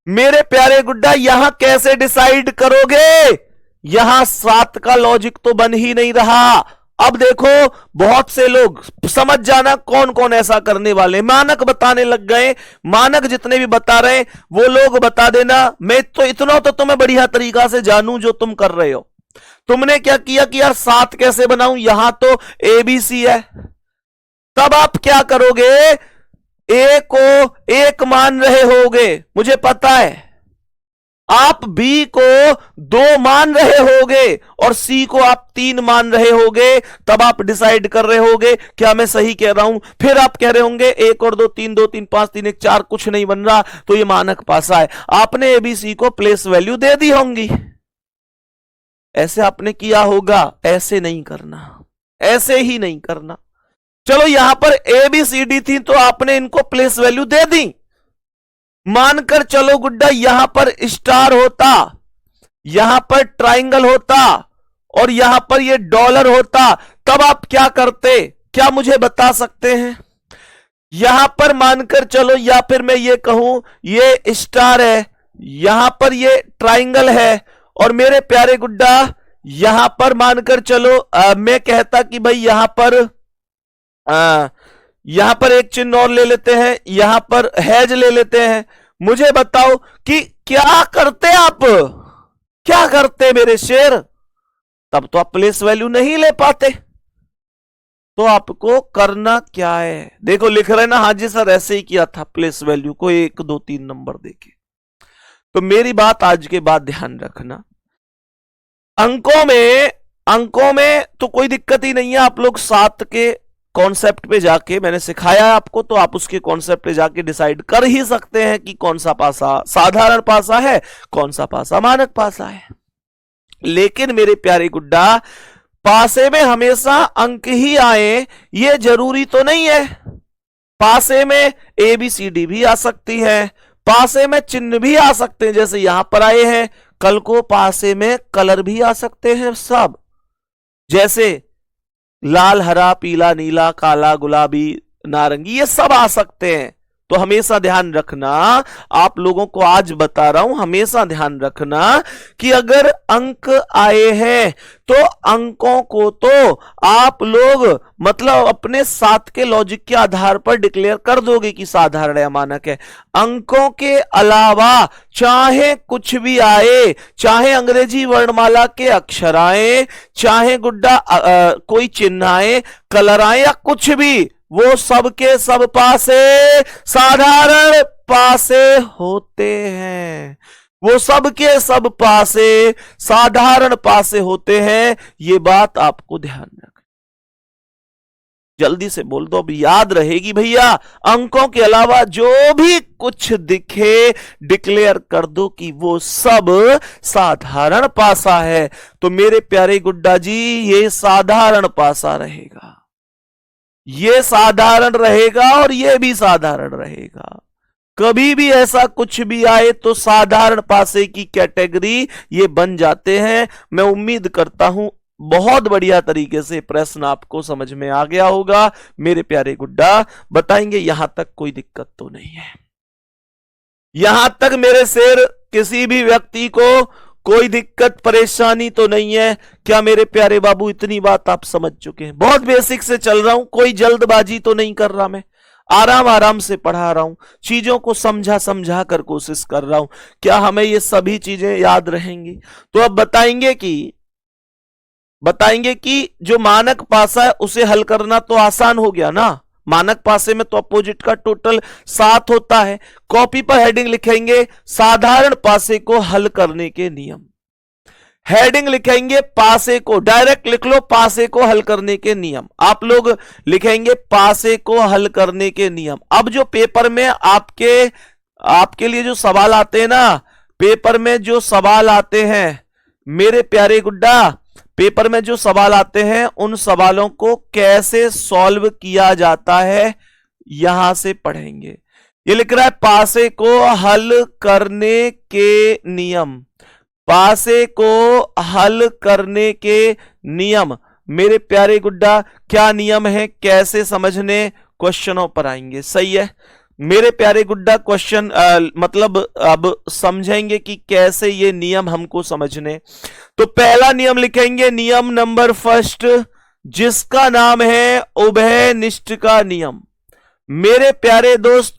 मेरे प्यारे गुड्डा, यहां कैसे डिसाइड करोगे? यहां 7 का लॉजिक तो बन ही नहीं रहा। अब देखो, बहुत से लोग, समझ जाना कौन कौन ऐसा करने वाले, मानक बताने लग गए। मानक जितने भी बता रहे हैं वो लोग बता देना। मैं तो इतना तो तुम्हें बढ़िया तरीका से जानूं जो तुम कर रहे हो। तुमने क्या किया कि यार 7 कैसे बनाऊं, यहां तो ए बी सी है। तब आप क्या करोगे? ए को 1 मान रहे होगे, मुझे पता है। आप बी को 2 मान रहे होगे और सी को आप 3 मान रहे होगे। तब आप डिसाइड कर रहे होगे क्या मैं सही कह रहा हूं। फिर आप कह रहे होंगे 1 और 2 3, 2 3 5 3 1 4, कुछ नहीं बन रहा, तो ये मानक पासा है। आपने एबीसी को प्लेस वैल्यू दे दी होंगी। ऐसे आपने किया होगा, ऐसे नहीं करना, ऐसे ही नहीं करना। चलो यहां पर ए बी सी डी थी तो आपने इनको प्लेस वैल्यू दे दी। मानकर चलो गुड्डा, यहां पर स्टार होता, यहां पर ट्राइंगल होता और यहां पर ये डॉलर होता, तब आप क्या करते? क्या मुझे बता सकते हैं? यहां पर मानकर चलो, या फिर मैं ये कहूं ये स्टार है, यहां पर ये ट्राइंगल है, और मेरे प्यारे गुड्डा यहां पर मानकर चलो मैं कहता कि भाई यहां पर एक चिन्ह और ले लेते हैं, यहां पर हैज ले लेते हैं। मुझे बताओ कि क्या करते आप? क्या करते मेरे शेर? तब तो आप प्लेस वैल्यू नहीं ले पाते। तो आपको करना क्या है? देखो लिख रहे ना, हाजी सर ऐसे ही किया था, प्लेस वैल्यू को 1 2 3 नंबर देके। तो मेरी बात आज के बाद ध्यान रखना, अंकों में तो कोई दिक्कत ही नहीं है। आप लोग 7 के कॉन्सेप्ट पे जाके, मैंने सिखाया है आपको, तो आप उसके कॉन्सेप्ट पे जाके डिसाइड कर ही सकते हैं कि कौन सा पासा साधारण पासा है, कौन सा पासा मानक पासा है। लेकिन मेरे प्यारे गुड्डा, पासे में हमेशा अंक ही आए ये जरूरी तो नहीं है। पासे में ए बी सी डी भी आ सकती है, पासे में चिन्ह भी आ सकते हैं, जैसे यहां पर आए हैं। कल को पासे में कलर भी आ सकते हैं सब। जैसे लाल, हरा, पीला, नीला, काला, गुलाबी, नारंगी, ये सब आ सकते हैं। तो हमेशा ध्यान रखना, आप लोगों को आज बता रहा हूं, हमेशा ध्यान रखना कि अगर अंक आए हैं तो अंकों को तो आप लोग मतलब अपने साथ के लॉजिक के आधार पर डिक्लेयर कर दोगे कि साधारण है, मानक है। अंकों के अलावा चाहे कुछ भी आए, चाहे अंग्रेजी वर्णमाला के अक्षर आए, चाहे गुड्डा कोई चिन्ह आए, कलर आए, या कुछ भी, वो सब के सब पासे साधारण पासे होते हैं। वो सब के सब पासे साधारण पासे होते हैं। ये बात आपको ध्यान रखना। जल्दी से बोल दो, अब याद रहेगी भैया। अंकों के अलावा जो भी कुछ दिखे डिक्लेयर कर दो कि वो सब साधारण पासा है। तो मेरे प्यारे गुड्डा जी, ये साधारण पासा रहेगा, ये साधारण रहेगा और ये भी साधारण रहेगा। कभी भी ऐसा कुछ भी आए तो साधारण पासे की कैटेगरी ये बन जाते हैं। मैं उम्मीद करता हूं बहुत बढ़िया तरीके से प्रश्न आपको समझ में आ गया होगा। मेरे प्यारे गुड्डा, बताएंगे यहां तक कोई दिक्कत तो नहीं है? यहां तक मेरे शेर किसी भी व्यक्ति को कोई दिक्कत परेशानी तो नहीं है क्या मेरे प्यारे बाबू? इतनी बात आप समझ चुके हैं। बहुत बेसिक से चल रहा हूं, कोई जल्दबाजी तो नहीं कर रहा, मैं आराम आराम से पढ़ा रहा हूं, चीजों को समझा समझा कर कोशिश कर रहा हूं। क्या हमें ये सभी चीजें याद रहेंगी? तो अब बताएंगे कि जो मानक पासा है उसे हल करना तो आसान हो गया ना। मानक पासे में तो अपोजिट का टोटल 7 होता है। कॉपी पर हेडिंग लिखेंगे साधारण पासे को हल करने के नियम। हेडिंग लिखेंगे पासे को, डायरेक्ट लिख लो पासे को हल करने के नियम। आप लोग लिखेंगे पासे को हल करने के नियम। अब जो पेपर में आपके लिए जो सवाल आते हैं ना, पेपर में जो सवाल आते हैं मेरे प्यारे गुड्डा, पेपर में जो सवाल आते हैं उन सवालों को कैसे सॉल्व किया जाता है यहां से पढ़ेंगे। ये लिख रहा है पासे को हल करने के नियम, पासे को हल करने के नियम। मेरे प्यारे गुड्डा, क्या नियम है, कैसे समझने, क्वेश्चनों पर आएंगे। सही है मेरे प्यारे गुड्डा, क्वेश्चन मतलब अब समझेंगे कि कैसे ये नियम हमको समझने। तो पहला नियम लिखेंगे, नियम नंबर फर्स्ट, जिसका नाम है उभयनिष्ठ का नियम। मेरे प्यारे दोस्त,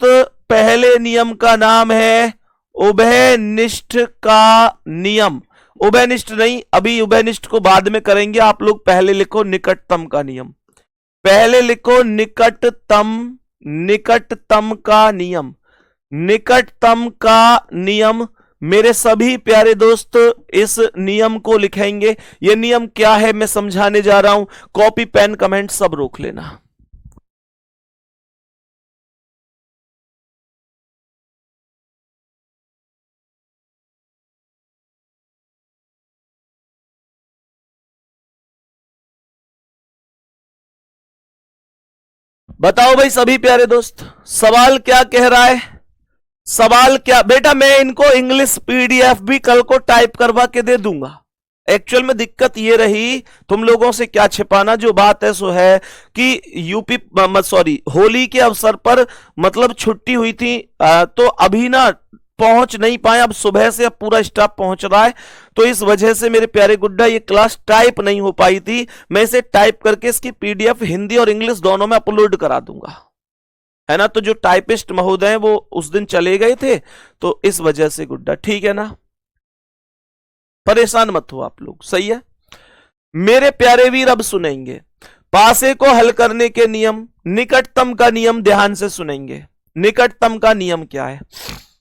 पहले नियम का नाम है उभयनिष्ठ का नियम। उभयनिष्ठ नहीं, अभी उभयनिष्ठ को बाद में करेंगे। आप लोग पहले लिखो निकटतम का नियम, पहले लिखो निकटतम का नियम, निकटतम का नियम। मेरे सभी प्यारे दोस्त इस नियम को लिखेंगे। यह नियम क्या है मैं समझाने जा रहा हूं। कॉपी पेन कमेंट सब रोक लेना। बताओ भाई सभी प्यारे दोस्त, सवाल क्या कह रहा है? सवाल क्या बेटा, मैं इनको इंग्लिश पीडीएफ भी कल को टाइप करवा के दे दूंगा। एक्चुअल में दिक्कत ये रही, तुम लोगों से क्या छिपाना, जो बात है सो है कि होली के अवसर पर मतलब छुट्टी हुई थी, तो अभी ना पहुंच नहीं पाए। अब सुबह से अब पूरा स्टाफ पहुंच रहा है, तो इस वजह से मेरे प्यारे गुड्डा ये क्लास टाइप नहीं हो पाई थी। मैं इसे टाइप करके इसकी पीडीएफ हिंदी और इंग्लिश दोनों में अपलोड करा दूंगा, है ना। तो जो टाइपिस्ट महोदय हैं वो उस दिन चले गए थे, तो इस वजह से गुड्डा, ठीक है ना, परेशान मत हो आप लोग। सही है मेरे प्यारे वीर, अब सुनेंगे पासे को हल करने के नियम, निकटतम का नियम ध्यान से सुनेंगे। निकटतम का नियम क्या है?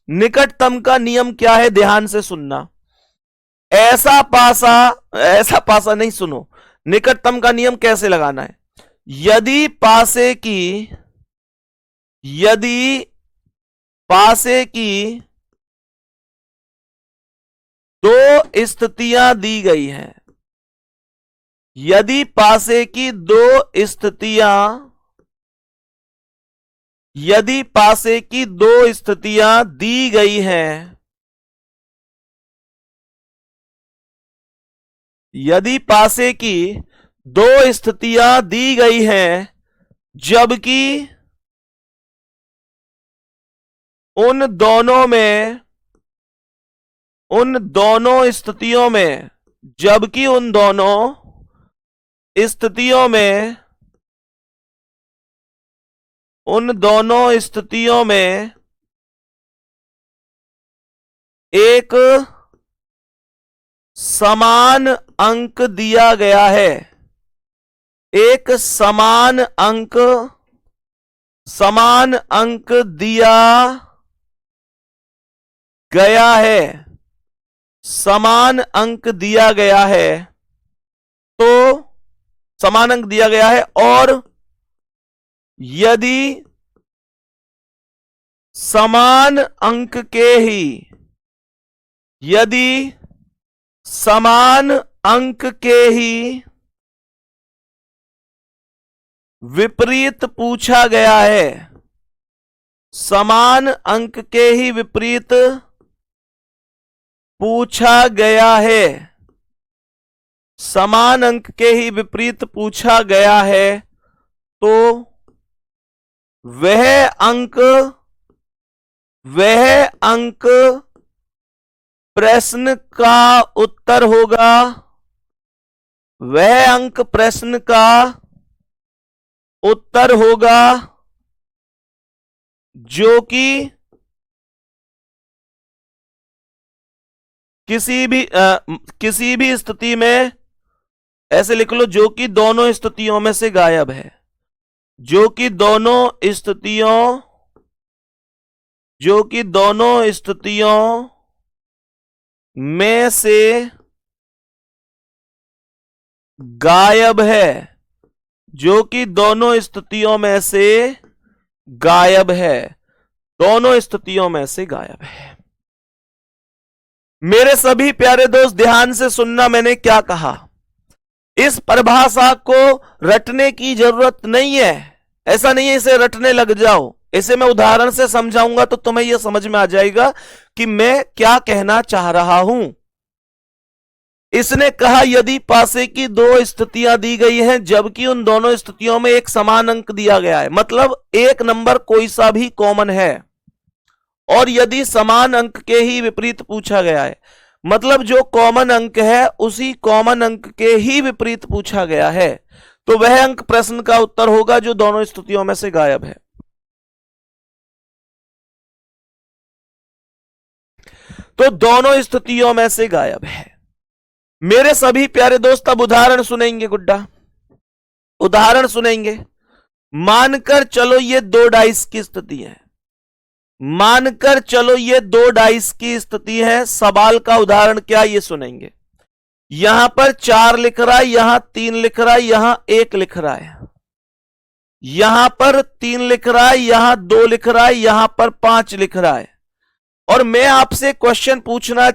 निकटतम का नियम क्या है ध्यान से सुनना। ऐसा पासा नहीं, सुनो निकटतम का नियम कैसे लगाना है। यदि पासे की दो स्थितियां दी गई हैं, यदि पासे की दो स्थितियां दी गई हैं, यदि पासे की दो स्थितियां दी गई हैं जबकि उन दोनों स्थितियों में जबकि उन दोनों स्थितियों में एक समान अंक दिया गया है। एक समान अंक दिया गया है। समान अंक दिया गया है। तो समान अंक दिया गया है और यदि समान अंक के ही विपरीत पूछा गया है। समान अंक के ही विपरीत पूछा गया है। समान अंक के ही विपरीत पूछा गया है तो वह अंक प्रश्न का उत्तर होगा। वह अंक प्रश्न का उत्तर होगा जो कि किसी भी स्थिति में, ऐसे लिख लो, जो कि दोनों स्थितियों में से गायब है। जो कि दोनों स्थितियों में से गायब है। जो कि दोनों स्थितियों में से गायब है। दोनों स्थितियों में से गायब है। मेरे सभी प्यारे दोस्त ध्यान से सुनना, मैंने क्या कहा। इस परिभाषा को रटने की जरूरत नहीं है। ऐसा नहीं है इसे रटने लग जाओ। इसे मैं उदाहरण से समझाऊंगा तो तुम्हें यह समझ में आ जाएगा कि मैं क्या कहना चाह रहा हूं। इसने कहा यदि पासे की दो स्थितियां दी गई हैं जबकि उन दोनों स्थितियों में एक समान अंक दिया गया है, मतलब एक नंबर कोई सा भी कॉमन है, और यदि समान अंक के ही विपरीत पूछा गया है, मतलब जो कॉमन अंक है उसी कॉमन अंक के ही विपरीत पूछा गया है, तो वह अंक प्रश्न का उत्तर होगा जो दोनों स्थितियों में से गायब है। तो दोनों स्थितियों में से गायब है। मेरे सभी प्यारे दोस्त अब उदाहरण सुनेंगे। गुड्डा, उदाहरण सुनेंगे। मानकर चलो ये दो डाइस की स्थिति है। मानकर चलो ये दो डाइस की स्थिति है। सवाल का उदाहरण क्या, ये सुनेंगे। यहां पर 4 लिख रहा है, यहां 3 लिख रहा है, यहां 1 लिख रहा है। यहां पर 3 लिख रहा है, यहां 2 लिख रहा है, यहां पर 5 लिख रहा है। और मैं आपसे क्वेश्चन पूछना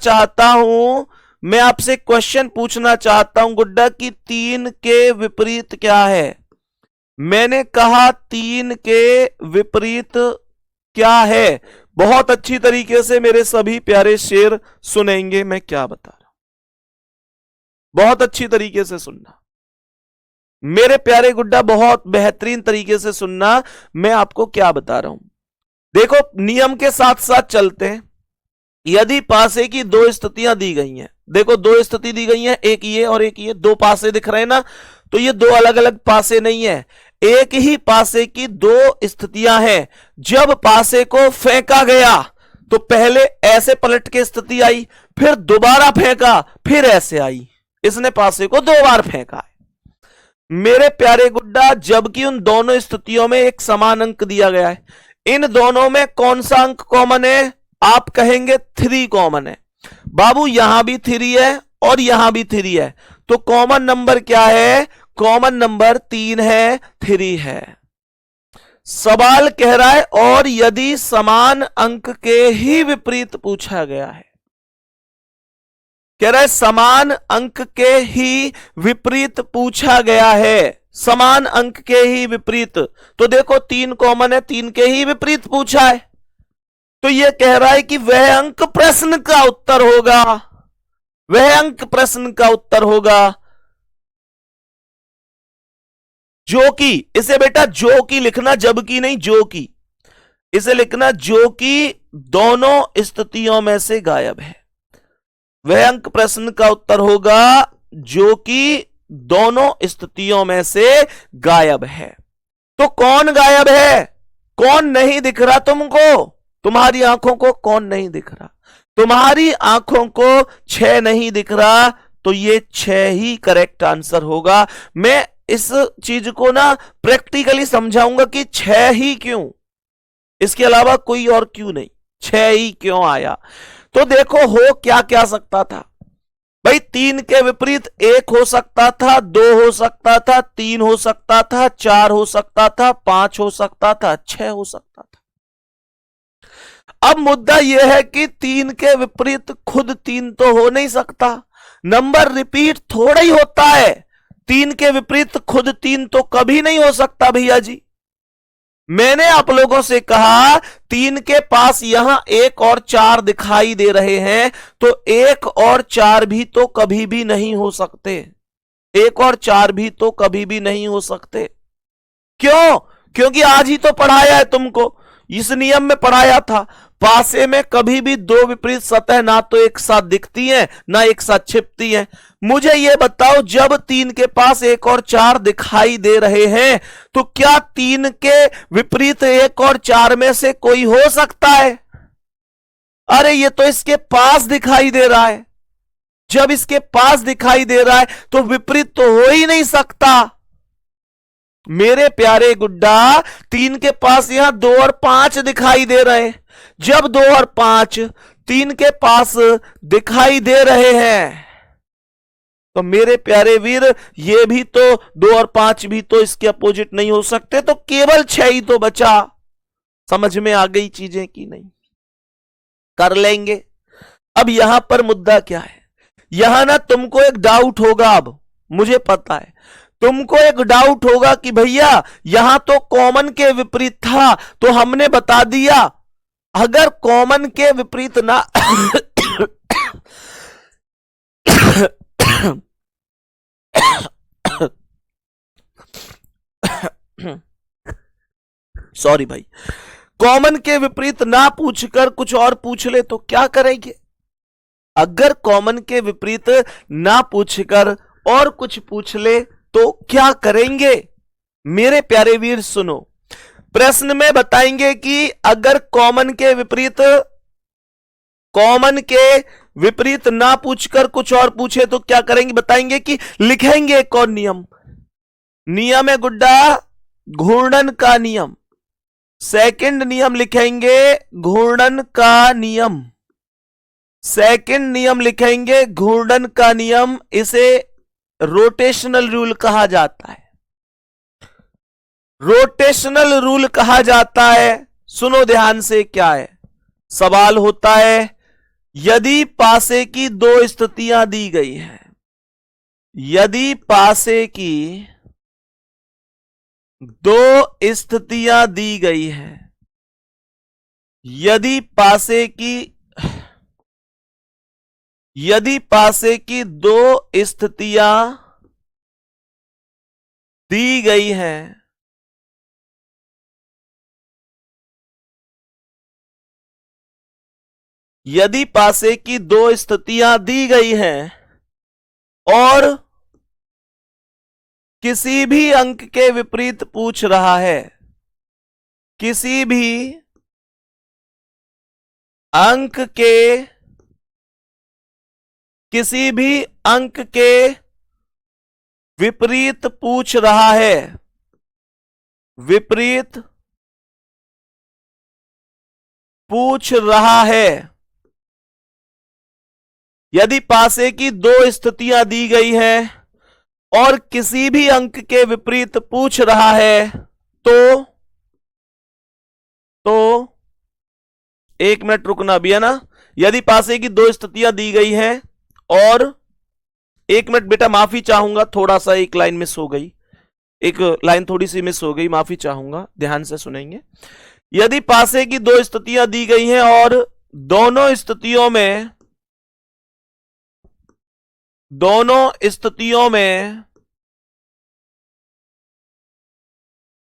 चाहता हूं गुड्डा कि 3 के विपरीत क्या है। मैंने कहा 3 के विपरीत क्या है। बहुत अच्छी तरीके से मेरे सभी प्यारे शेर सुनेंगे मैं क्या बता रहा हूं। बहुत अच्छी तरीके से सुनना मेरे प्यारे गुड्डा, बहुत बेहतरीन तरीके से सुनना मैं आपको क्या बता रहा हूं। देखो, नियम के साथ साथ चलते हैं। यदि पासे की दो स्थितियां दी गई हैं, देखो 2 स्थिति दी गई हैं, एक ये और एक ये, 2 पासे दिख रहे हैं ना, तो ये 2 अलग अलग पासे नहीं है, एक ही पासे की 2 स्थितियां हैं। जब पासे को फेंका गया तो पहले ऐसे पलट के स्थिति आई, फिर दोबारा फेंका, फिर ऐसे आई। इसने पासे को 2 बार फेंका है मेरे प्यारे गुड्डा, जबकि उन दोनों स्थितियों में एक समान अंक दिया गया है। इन दोनों में कौन सा अंक कॉमन है? आप कहेंगे 3 कॉमन है। बाबू, यहां भी 3 है और यहां भी 3 है, तो कॉमन नंबर क्या है? कॉमन नंबर 3 है, 3 है। सवाल कह रहा है और यदि समान अंक के ही विपरीत पूछा गया है, कह रहा है समान अंक के ही विपरीत पूछा गया है। समान अंक के ही विपरीत, तो देखो 3 कॉमन है, 3 के ही विपरीत पूछा है, तो यह कह रहा है कि वह अंक प्रश्न का उत्तर होगा। वह अंक प्रश्न का उत्तर होगा जो कि, इसे बेटा जो कि लिखना, जबकि नहीं, जो कि, इसे लिखना जो कि दोनों स्थितियों में से गायब है। वह अंक प्रश्न का उत्तर होगा जो कि दोनों स्थितियों में से गायब है। तो कौन गायब है? कौन नहीं दिख रहा तुमको? तुम्हारी आंखों को कौन नहीं दिख रहा? तुम्हारी आंखों को 6 नहीं दिख रहा, तो ये 6 ही करेक्ट आंसर होगा। मैं इस चीज को ना प्रैक्टिकली समझाऊंगा कि 6 ही क्यों, इसके अलावा कोई और क्यों नहीं, 6 ही क्यों आया। तो देखो हो क्या क्या सकता था भाई। 3 के विपरीत 1 हो सकता था, 2 हो सकता था, 3 हो सकता था, 4 हो सकता था, 5 हो सकता था, 6 हो सकता था। अब मुद्दा यह है कि 3 के विपरीत खुद 3 तो हो नहीं सकता, नंबर रिपीट थोड़ा ही होता है। 3 के विपरीत खुद 3 तो कभी नहीं हो सकता भैया जी। मैंने आप लोगों से कहा 3 के पास यहां 1 और 4 दिखाई दे रहे हैं, तो 1 और 4 भी तो कभी भी नहीं हो सकते। 1 और 4 भी तो कभी भी नहीं हो सकते। क्यों? क्योंकि आज ही तो पढ़ाया है तुमको, इस नियम में पढ़ाया था, पासे में कभी भी 2 विपरीत सतह ना तो एक साथ दिखती हैं ना एक साथ छिपती हैं। मुझे यह बताओ, जब 3 के पास 1 और 4 दिखाई दे रहे हैं, तो क्या 3 के विपरीत 1 और 4 में से कोई हो सकता है? अरे ये तो इसके पास दिखाई दे रहा है। जब इसके पास दिखाई दे रहा है तो विपरीत तो हो ही नहीं सकता। मेरे प्यारे गुड्डा, 3 के पास यहां 2 और 5 दिखाई दे रहे हैं। जब 2 और 5 3 के पास दिखाई दे रहे हैं, तो मेरे प्यारे वीर, ये भी तो 2 और 5 भी तो इसके अपोजिट नहीं हो सकते, तो केवल 6 ही तो बचा। समझ में आ गई चीजें कि नहीं? कर लेंगे। अब यहां पर मुद्दा क्या है, यहां ना तुमको एक डाउट होगा। अब मुझे पता है तुमको एक डाउट होगा कि भैया यहां तो कॉमन के विपरीत था, तो हमने बता दिया। अगर कॉमन के विपरीत ना सॉरी भाई, कॉमन के विपरीत ना पूछकर कुछ और पूछ ले तो क्या करेंगे? अगर कॉमन के विपरीत ना पूछकर और कुछ पूछ ले तो क्या करेंगे? मेरे प्यारे वीर सुनो, प्रश्न में बताएंगे कि अगर कॉमन के विपरीत ना पूछकर कुछ और पूछे तो क्या करेंगे, बताएंगे कि लिखेंगे एक और नियम। नियम है गुड्डा घूर्णन का नियम। सेकंड नियम लिखेंगे घूर्णन का नियम। सेकंड नियम लिखेंगे घूर्णन का नियम। इसे रोटेशनल रूल कहा जाता है। रोटेशनल रूल कहा जाता है। सुनो ध्यान से, क्या है सवाल होता है, यदि पासे की 2 स्थितियां दी गई हैं, यदि पासे की 2 स्थितियां दी गई हैं, यदि पासे की 2 स्थितियां दी गई हैं, यदि पासे की 2 स्थितियां दी गई हैं और किसी भी अंक के विपरीत पूछ रहा है, किसी भी अंक के विपरीत पूछ रहा है, विपरीत पूछ रहा है, यदि पासे की 2 स्थितियां दी गई हैं और किसी भी अंक के विपरीत पूछ रहा है, तो 1 मिनट रुकना भी है ना। यदि पासे की 2 स्थितियां दी गई हैं और 1 मिनट बेटा माफी चाहूंगा, थोड़ा सा एक लाइन मिस हो गई, एक लाइन थोड़ी सी मिस हो गई, माफी चाहूंगा, ध्यान से सुनेंगे। यदि पासे की 2 स्थितियां दी गई हैं और दोनों स्थितियों में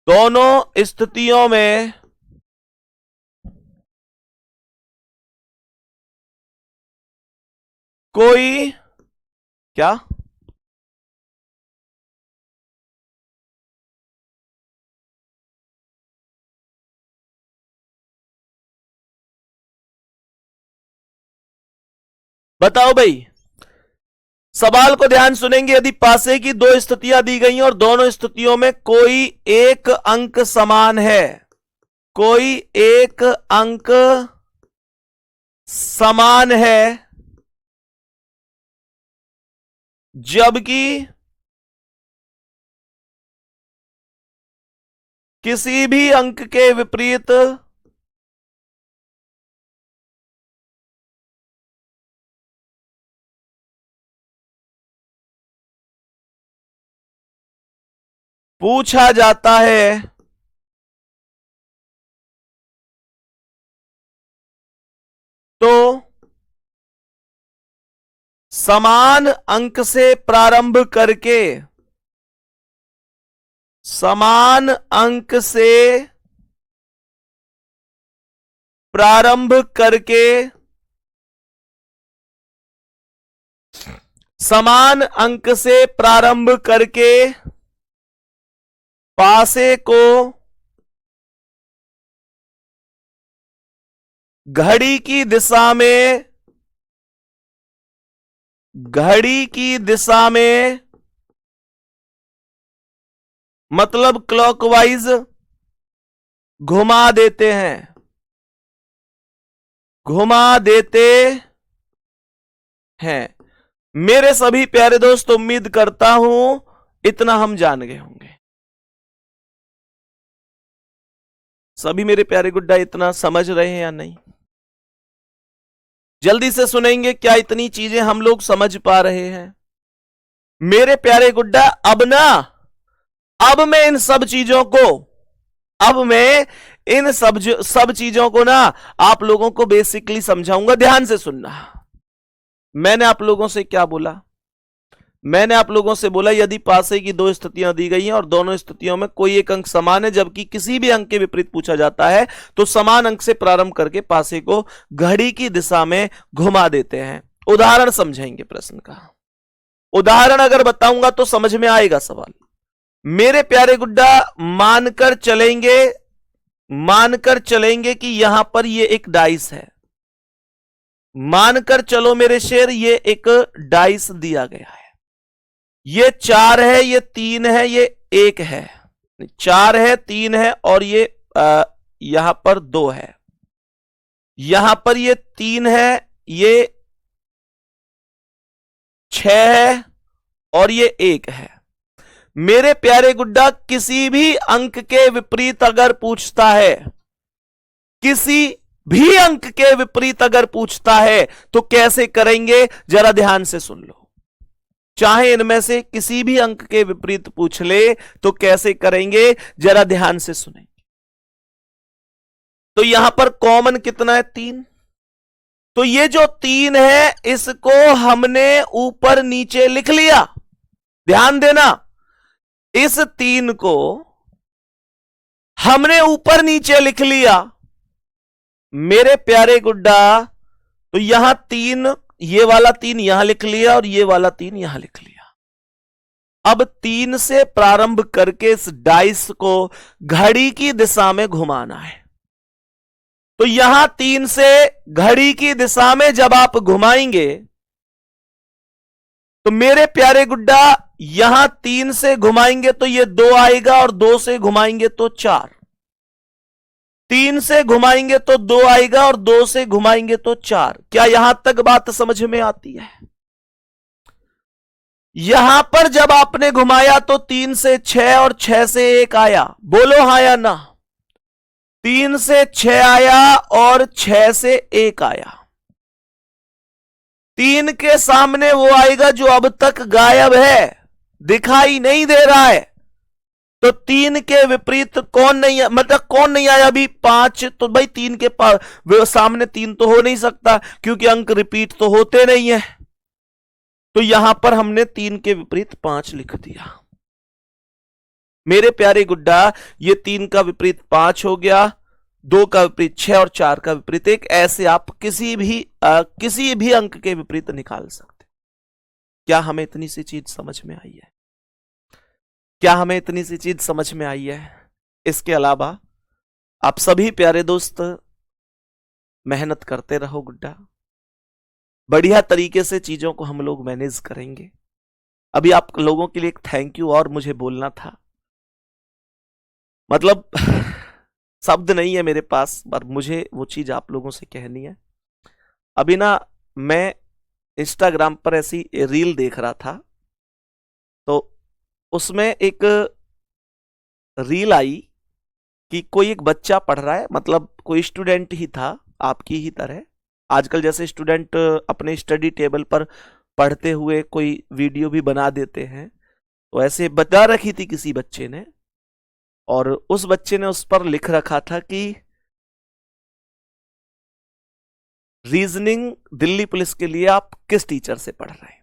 दोनों स्थितियों में कोई क्या बताओ भाई, सवाल को ध्यान सुनेंगे। यदि पासे की दो स्थितियां दी गई हैं और दोनों स्थितियों में कोई एक अंक समान है, कोई एक अंक समान है, जबकि किसी भी अंक के विपरीत पूछा जाता है, तो समान अंक से प्रारंभ करके, समान अंक से प्रारंभ करके समान अंक से प्रारंभ करके पासे को घड़ी की दिशा में, घड़ी की दिशा में मतलब क्लॉकवाइज घुमा देते हैं, घुमा देते हैं। मेरे सभी प्यारे दोस्त, उम्मीद करता हूं इतना हम जान गए होंगे। सभी मेरे प्यारे गुड्डा इतना समझ रहे हैं या नहीं? जल्दी से सुनेंगे, क्या इतनी चीजें हम लोग समझ पा रहे हैं? मेरे प्यारे गुड्डा, अब मैं इन सब चीजों को, अब मैं इन सब चीजों को ना आप लोगों को बेसिकली समझाऊंगा। ध्यान से सुनना। मैंने आप लोगों से क्या बोला? मैंने आप लोगों से बोला यदि पासे की दो स्थितियां दी गई हैं और दोनों स्थितियों में कोई एक अंक समान है, जबकि किसी भी अंक के विपरीत पूछा जाता है, तो समान अंक से प्रारंभ करके पासे को घड़ी की दिशा में घुमा देते हैं। उदाहरण समझेंगे प्रश्न का। उदाहरण अगर बताऊंगा तो समझ में आएगा सवाल। मेरे प्यारे गुड्डा, मानकर चलेंगे कि यहां पर ये एक डाइस है। मानकर चलो मेरे शेर, ये एक डाइस दिया गया है। ये 4 है, ये 3 है, ये 1 है। 4 है, 3 है और ये यहां पर 2 है। यहां पर ये 3 है, ये 6 है और ये 1 है। मेरे प्यारे गुड्डा, किसी भी अंक के विपरीत अगर पूछता है, किसी भी अंक के विपरीत अगर पूछता है तो कैसे करेंगे, जरा ध्यान से सुन लो। चाहे इनमें से किसी भी अंक के विपरीत पूछ ले तो कैसे करेंगे, जरा ध्यान से सुनेंगे। तो यहां पर कॉमन कितना है? 3। तो ये जो 3 है इसको हमने ऊपर नीचे लिख लिया। ध्यान देना, इस 3 को हमने ऊपर नीचे लिख लिया मेरे प्यारे गुड्डा। तो यहां 3, ये वाला 3 यहां लिख लिया और ये वाला 3 यहां लिख लिया। अब 3 से प्रारंभ करके इस डाइस को घड़ी की दिशा में घुमाना है। तो यहां 3 से घड़ी की दिशा में जब आप घुमाएंगे तो मेरे प्यारे गुड्डा, यहां 3 से घुमाएंगे तो ये 2 आएगा और 2 से घुमाएंगे तो 4। 3 से घुमाएंगे तो 2 आएगा और 2 से घुमाएंगे तो 4। क्या यहां तक बात समझ में आती है? यहां पर जब आपने घुमाया तो 3 से 6 और 6 से 1 आया। बोलो हां या ना? 3 से 6 आया और 6 से 1 आया। 3 के सामने वो आएगा जो अब तक गायब है, दिखाई नहीं दे रहा है। तो 3 के विपरीत कौन नहीं, मतलब कौन नहीं आया अभी? 5। तो भाई 3 के सामने 3 तो हो नहीं सकता क्योंकि अंक रिपीट तो होते नहीं है। तो यहां पर हमने 3 के विपरीत 5 लिख दिया। मेरे प्यारे गुड्डा, ये 3 का विपरीत 5 हो गया, 2 का विपरीत 6 और 4 का विपरीत 1। ऐसे आप किसी भी अंक के विपरीत निकाल सकते। क्या हमें इतनी सी चीज समझ में आई है? क्या हमें इतनी सी चीज समझ में आई है? इसके अलावा आप सभी प्यारे दोस्त मेहनत करते रहो गुड्डा, बढ़िया तरीके से चीजों को हम लोग मैनेज करेंगे। अभी आप लोगों के लिए एक थैंक यू और मुझे बोलना था, मतलब शब्द नहीं है मेरे पास, पर मुझे वो चीज आप लोगों से कहनी है। अभी ना मैं इंस्टाग्राम पर ऐसी रील देख रहा था, तो उसमें एक रील आई कि कोई एक बच्चा पढ़ रहा है, मतलब कोई स्टूडेंट ही था आपकी ही तरह। आजकल जैसे स्टूडेंट अपने स्टडी टेबल पर पढ़ते हुए कोई वीडियो भी बना देते हैं, तो ऐसे बता रखी थी किसी बच्चे ने, और उस बच्चे ने उस पर लिख रखा था कि रीजनिंग दिल्ली पुलिस के लिए आप किस टीचर से पढ़ रहे हैं,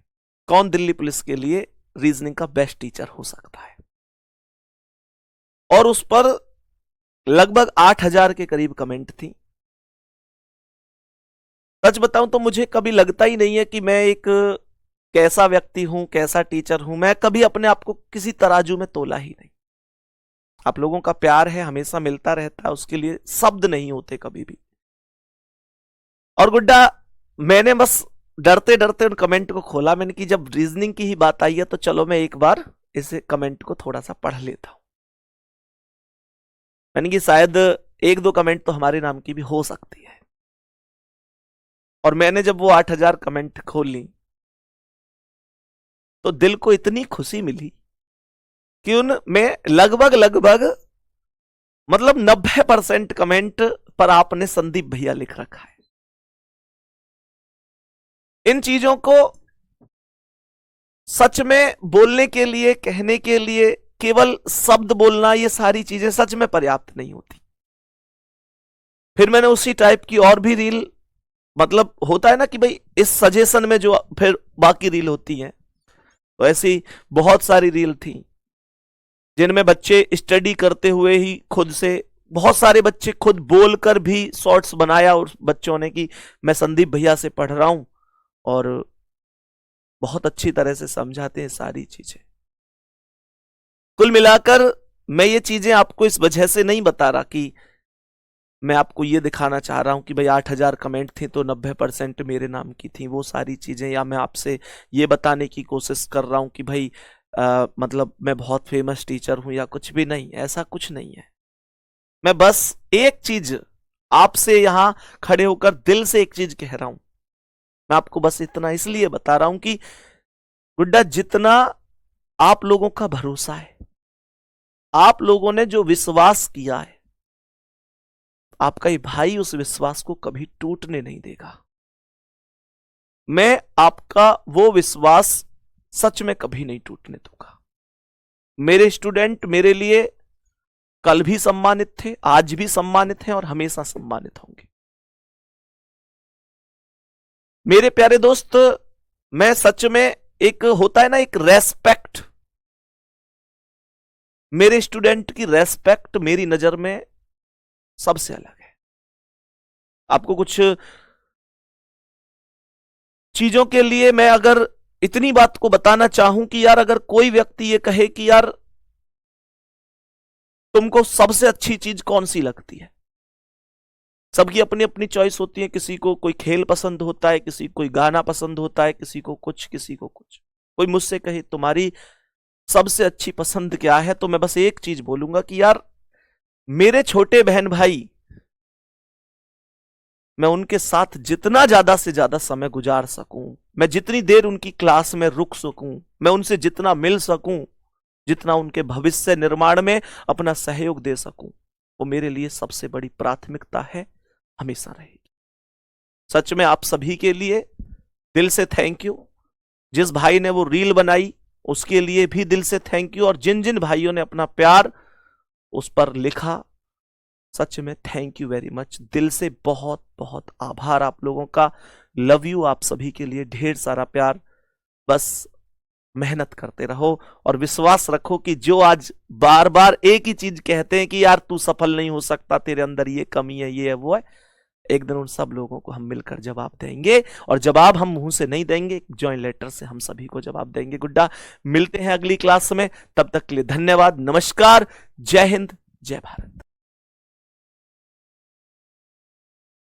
कौन दिल्ली पुलिस के लिए रीजनिंग का बेस्ट टीचर हो सकता है। और उस पर लगभग 8,000 के करीब कमेंट थी। सच बताऊं तो मुझे कभी लगता ही नहीं है कि मैं एक कैसा व्यक्ति हूं, कैसा टीचर हूं। मैं कभी अपने आप को किसी तराजू में तोला ही नहीं। आप लोगों का प्यार है, हमेशा मिलता रहता है, उसके लिए शब्द नहीं होते कभी भी। और गुड्डा, मैंने बस डरते डरते उन कमेंट को खोला। मैंने कि जब रीजनिंग की ही बात आई है तो चलो मैं एक बार इस कमेंट को थोड़ा सा पढ़ लेता हूं। मैंने कि शायद 1-2 कमेंट तो हमारे नाम की भी हो सकती है। और मैंने जब वो 8,000 कमेंट खोल ली तो दिल को इतनी खुशी मिली कि उनमें लगभग मतलब 90% कमेंट पर आपने संदीप भैया लिख रखा है। इन चीजों को सच में बोलने के लिए, कहने के लिए केवल शब्द बोलना, ये सारी चीजें सच में पर्याप्त नहीं होती। फिर मैंने उसी टाइप की और भी रील, मतलब होता है ना कि भाई इस सजेशन में जो फिर बाकी रील होती हैं, तो ऐसी बहुत सारी रील थी जिनमें बच्चे स्टडी करते हुए ही खुद से, बहुत सारे बच्चे खुद बोलकर भी शॉर्ट्स बनाया और बच्चों ने कि मैं संदीप भैया से पढ़ रहा हूं और बहुत अच्छी तरह से समझाते हैं सारी चीजें। कुल मिलाकर मैं ये चीजें आपको इस वजह से नहीं बता रहा कि मैं आपको ये दिखाना चाह रहा हूं कि भाई 8,000 कमेंट थे तो 90% मेरे नाम की थी, वो सारी चीजें, या मैं आपसे ये बताने की कोशिश कर रहा हूं कि भाई मतलब मैं बहुत फेमस टीचर हूं या कुछ भी नहीं। ऐसा कुछ नहीं है। मैं बस एक चीज आपसे यहां खड़े होकर दिल से एक चीज कह रहा हूं। मैं आपको बस इतना इसलिए बता रहा हूं कि गुड्डा, जितना आप लोगों का भरोसा है, आप लोगों ने जो विश्वास किया है, आपका ये भाई उस विश्वास को कभी टूटने नहीं देगा। मैं आपका वो विश्वास सच में कभी नहीं टूटने दूंगा। मेरे स्टूडेंट मेरे लिए कल भी सम्मानित थे, आज भी सम्मानित हैं और हमेशा सम्मानित होंगे। मेरे प्यारे दोस्त, मैं सच में, एक होता है ना एक रेस्पेक्ट, मेरे स्टूडेंट की रेस्पेक्ट मेरी नजर में सबसे अलग है। आपको कुछ चीजों के लिए मैं अगर इतनी बात को बताना चाहूं कि यार, अगर कोई व्यक्ति ये कहे कि यार तुमको सबसे अच्छी चीज कौन सी लगती है, सबकी अपनी अपनी चॉइस होती है। किसी को कोई खेल पसंद होता है, किसी को कोई गाना पसंद होता है, किसी को कुछ, किसी को कुछ। कोई मुझसे कहे तुम्हारी सबसे अच्छी पसंद क्या है, तो मैं बस एक चीज बोलूंगा कि यार मेरे छोटे बहन भाई, मैं उनके साथ जितना ज्यादा से ज्यादा समय गुजार सकूं, मैं जितनी देर उनकी क्लास में रुक सकूं, मैं उनसे जितना मिल सकूं, जितना उनके भविष्य निर्माण में अपना सहयोग दे सकूं, वो मेरे लिए सबसे बड़ी प्राथमिकता है, हमेशा रहेगी। सच में आप सभी के लिए दिल से थैंक यू। जिस भाई ने वो रील बनाई उसके लिए भी दिल से थैंक यू, और जिन जिन भाइयों ने अपना प्यार उस पर लिखा, सच में थैंक यू वेरी मच। दिल से बहुत बहुत आभार आप लोगों का। Love you. आप सभी के लिए ढेर सारा प्यार। बस मेहनत करते रहो और विश्वास रखो कि जो आज बार बार एक ही चीज कहते हैं कि यार तू सफल नहीं हो सकता, तेरे अंदर ये कमी है, ये है, वो है, एक दिन उन सब लोगों को हम मिलकर जवाब देंगे। और जवाब हम मुंह से नहीं देंगे, ज्वाइन लेटर से हम सभी को जवाब देंगे। गुड्डा, मिलते हैं अगली क्लास में, तब तक के लिए धन्यवाद, नमस्कार, जय हिंद, जय भारत।